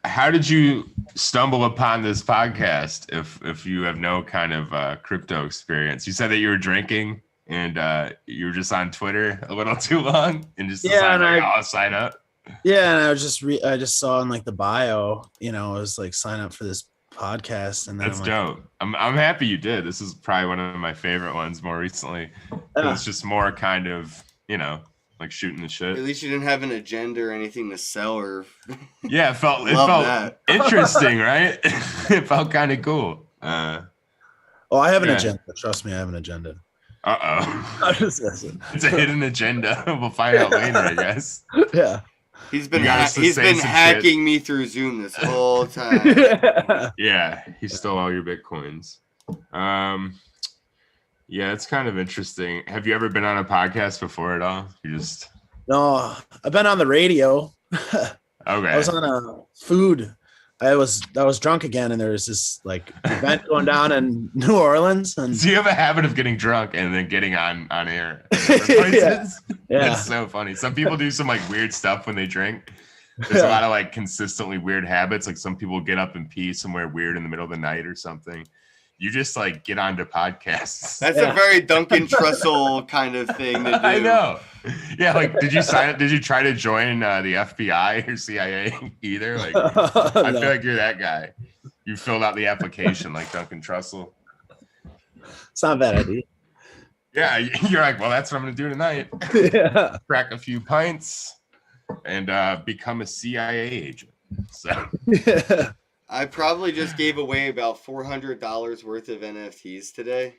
How did you stumble upon this podcast if you have no kind of crypto experience? You said that you were drinking and you were just on Twitter a little too long and just decided I'll sign up. Yeah, and I just saw in like the bio, it was like sign up for this podcast, and then That's dope. I'm happy you did. This is probably one of my favorite ones more recently. It's just more kind of, like shooting the shit. At least you didn't have an agenda or anything to sell or. Yeah, it felt that. interesting, right? It felt kind of cool. I have an agenda. Trust me, I have an agenda. It's a hidden agenda. We'll find out later, I guess. Yeah. He's been hacking me through Zoom this whole time. Yeah, he stole all your Bitcoins. Yeah, it's kind of interesting. Have you ever been on a podcast before at all? No, I've been on the radio. Okay. I was on a food. I was drunk again, and there was this like event going down in New Orleans. And so you have a habit of getting drunk and then getting on air. Yeah. It's so funny. Some people do some like weird stuff when they drink. There's a lot of like consistently weird habits. Like some people get up and pee somewhere weird in the middle of the night or something. You just like get onto podcasts. That's a very Duncan Trussell kind of thing to do. I know. Yeah, like did you sign up? Did you try to join the FBI or CIA either? Like I feel like you're that guy. You filled out the application like Duncan Trussell. It's not a bad idea. Yeah, you're like, well, that's what I'm gonna do tonight. Yeah. Crack a few pints and become a CIA agent. So Yeah. I probably just gave away about $400 worth of NFTs today,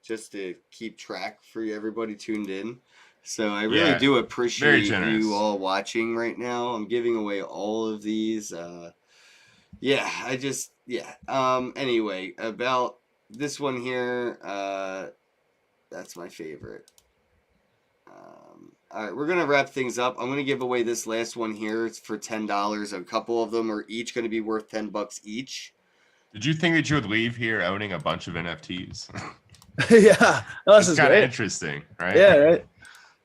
just to keep track for everybody tuned in. So I really do appreciate you all watching right now. I'm giving away all of these. Anyway, about this one here, that's my favorite. All right, we're going to wrap things up. I'm going to give away this last one here. It's for $10. A couple of them are each going to be worth $10 each. Did you think that you would leave here owning a bunch of NFTs? Yeah. No, this is kind of great. interesting, right? Yeah, right.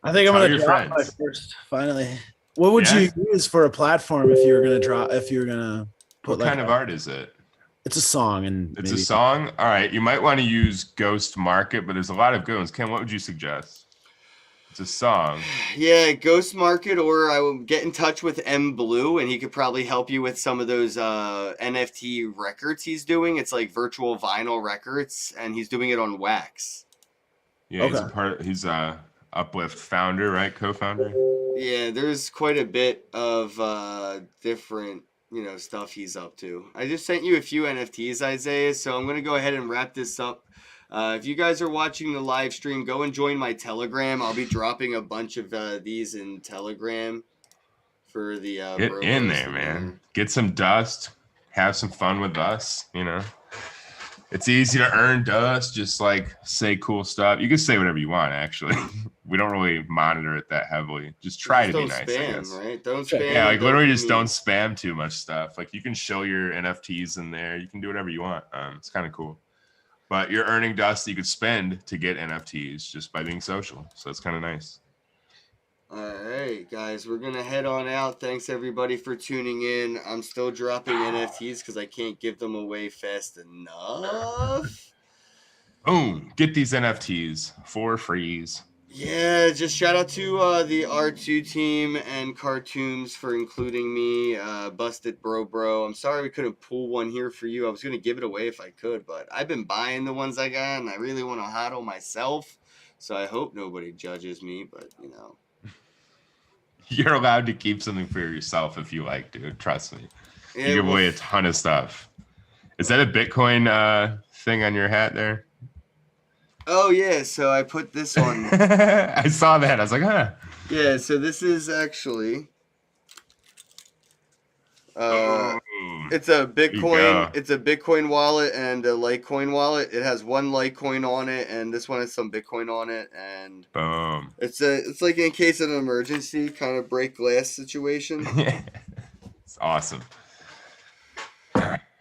I think I'm going to drop friends. my first, finally. What would you use for a platform if you were going to put what kind of art is it? It's a song. It's a song? All right. You might want to use Ghost Market, but there's a lot of good ones. Ken, what would you suggest? It's a song. Yeah, Ghost Market, or I will get in touch with M Blue, and he could probably help you with some of those NFT records he's doing. It's like virtual vinyl records, and he's doing it on wax. Yeah, he's a Uplift founder, right? Co-founder. Yeah, there's quite a bit of different stuff he's up to. I just sent you a few NFTs, Isiah, so I'm gonna go ahead and wrap this up. If you guys are watching the live stream, go and join my Telegram. I'll be dropping a bunch of these in Telegram for the get in there, man. Get some dust. Have some fun with us. It's easy to earn dust. Just like say cool stuff. You can say whatever you want. Actually, we don't really monitor it that heavily. Just try to be nice. Spam, I guess. Right? Don't spam. Yeah, like literally just don't spam too much stuff. Like you can show your NFTs in there. You can do whatever you want. It's kind of cool. But you're earning dust you could spend to get NFTs just by being social. So it's kind of nice. All right, guys, we're going to head on out. Thanks, everybody, for tuning in. I'm still dropping NFTs because I can't give them away fast enough. Boom. Get these NFTs for freeze. Yeah, just shout out to the R2 team and Cartoons for including me. Busted Bro. I'm sorry we couldn't pull one here for you. I was going to give it away if I could, but I've been buying the ones I got, and I really want to hodl myself. So I hope nobody judges me, but, You're allowed to keep something for yourself if you like, dude. Trust me. You give away a ton of stuff. Is that a Bitcoin thing on your hat there? Oh, yeah. So I put this on. I saw that. I was like, huh. Yeah. So this is actually. It's a Bitcoin. It's a Bitcoin wallet and a Litecoin wallet. It has one Litecoin on it, and this one has some Bitcoin on it. And boom. It's like in case of an emergency, kind of break glass situation. It's awesome.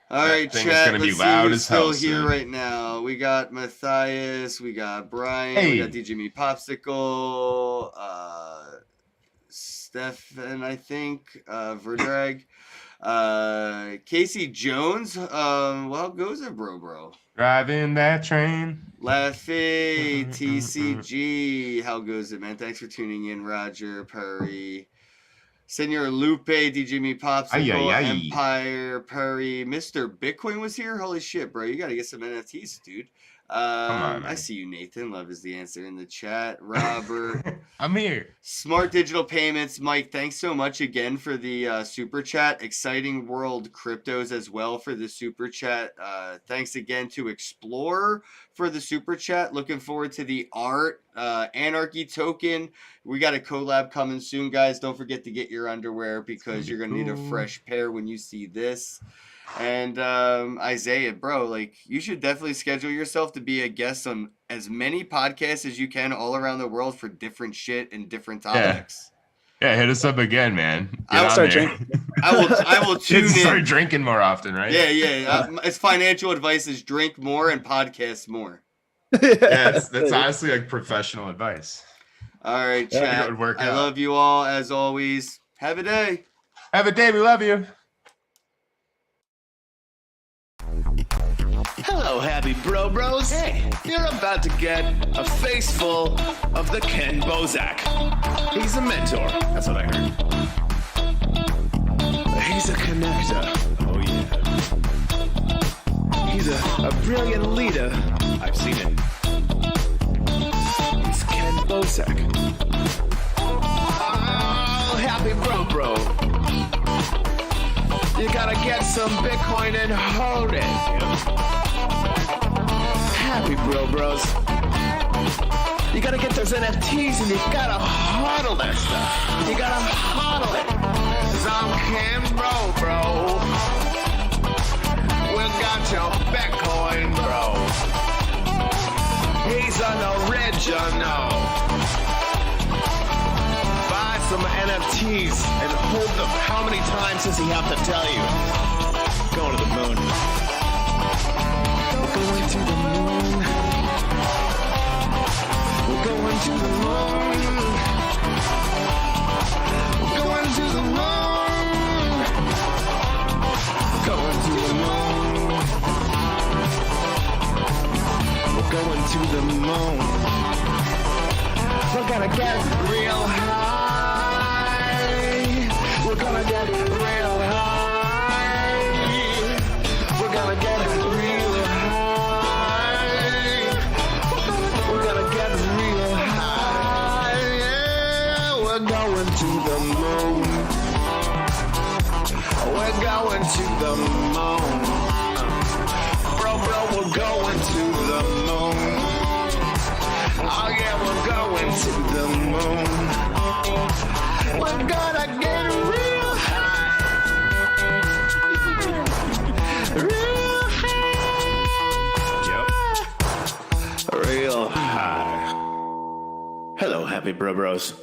All right, chat. Let's be see loud who's as hell still here soon. right now. We got Matthias, we got Brian, we got DJ Me Popsicle, Stefan, I think, Verdrag, Casey Jones. How goes it, bro? Driving that train. Laffy, TCG. How goes it, man? Thanks for tuning in, Roger, Perry. Senor Lupe, DJ Me Popsicle, Ay, ay, ay. Empire Perry, Mr. Bitcoin was here. Holy shit, bro! You gotta get some NFTs, dude. on, I man. see you, Nathan. Love is the answer in the chat. Robert, I'm here. Smart Digital Payments, Mike. Thanks so much again for the super chat. Exciting World Cryptos as well for the super chat. Thanks again to Explorer for the super chat. Looking forward to the art. Anarchy Token. We got a collab coming soon, guys. Don't forget to get your underwear because you're gonna need a fresh pair when you see this. And Isiah, bro, like you should definitely schedule yourself to be a guest on as many podcasts as you can all around the world for different shit and different topics. Yeah, hit us up again, man. I'll Get on start there. drinking. I will tune in. Start drinking more often, right? Yeah. It's financial advice is drink more and podcast more. Yeah, that's honestly like professional advice. All right, Yeah, chat. it would work I out. love you all as always. Have a day. Have a day. We love you. Hello, happy bros. Hey, you're about to get a face full of the Kenn Bosak. He's a mentor. That's what I heard. He's a connector. Oh, yeah. He's a brilliant leader. I've seen it. He's Kenn Bosak. Oh, happy bro. You gotta get some Bitcoin and hold it. Happy bros. You gotta get those NFTs and you gotta hodl that stuff. You gotta hodl it. 'Cause I'm Kenn bro. We got your Bitcoin, bro. He's an original. Buy some NFTs and hold them. How many times does he have to tell you? Going to the moon. We're going to the moon. We're going to the moon. We're going to the moon. Going to the moon. We're going to the moon. We're gonna get real high. We're gonna get real high. We're gonna get real high. We're gonna get real high. Yeah, we're going to the moon. We're going to the moon. Bro, we're going to the moon. Oh yeah, we're going to the moon. We're gonna get real high. Real high. Yep. Real high. Hello, happy bros.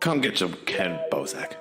Come get some Kenn Bosak.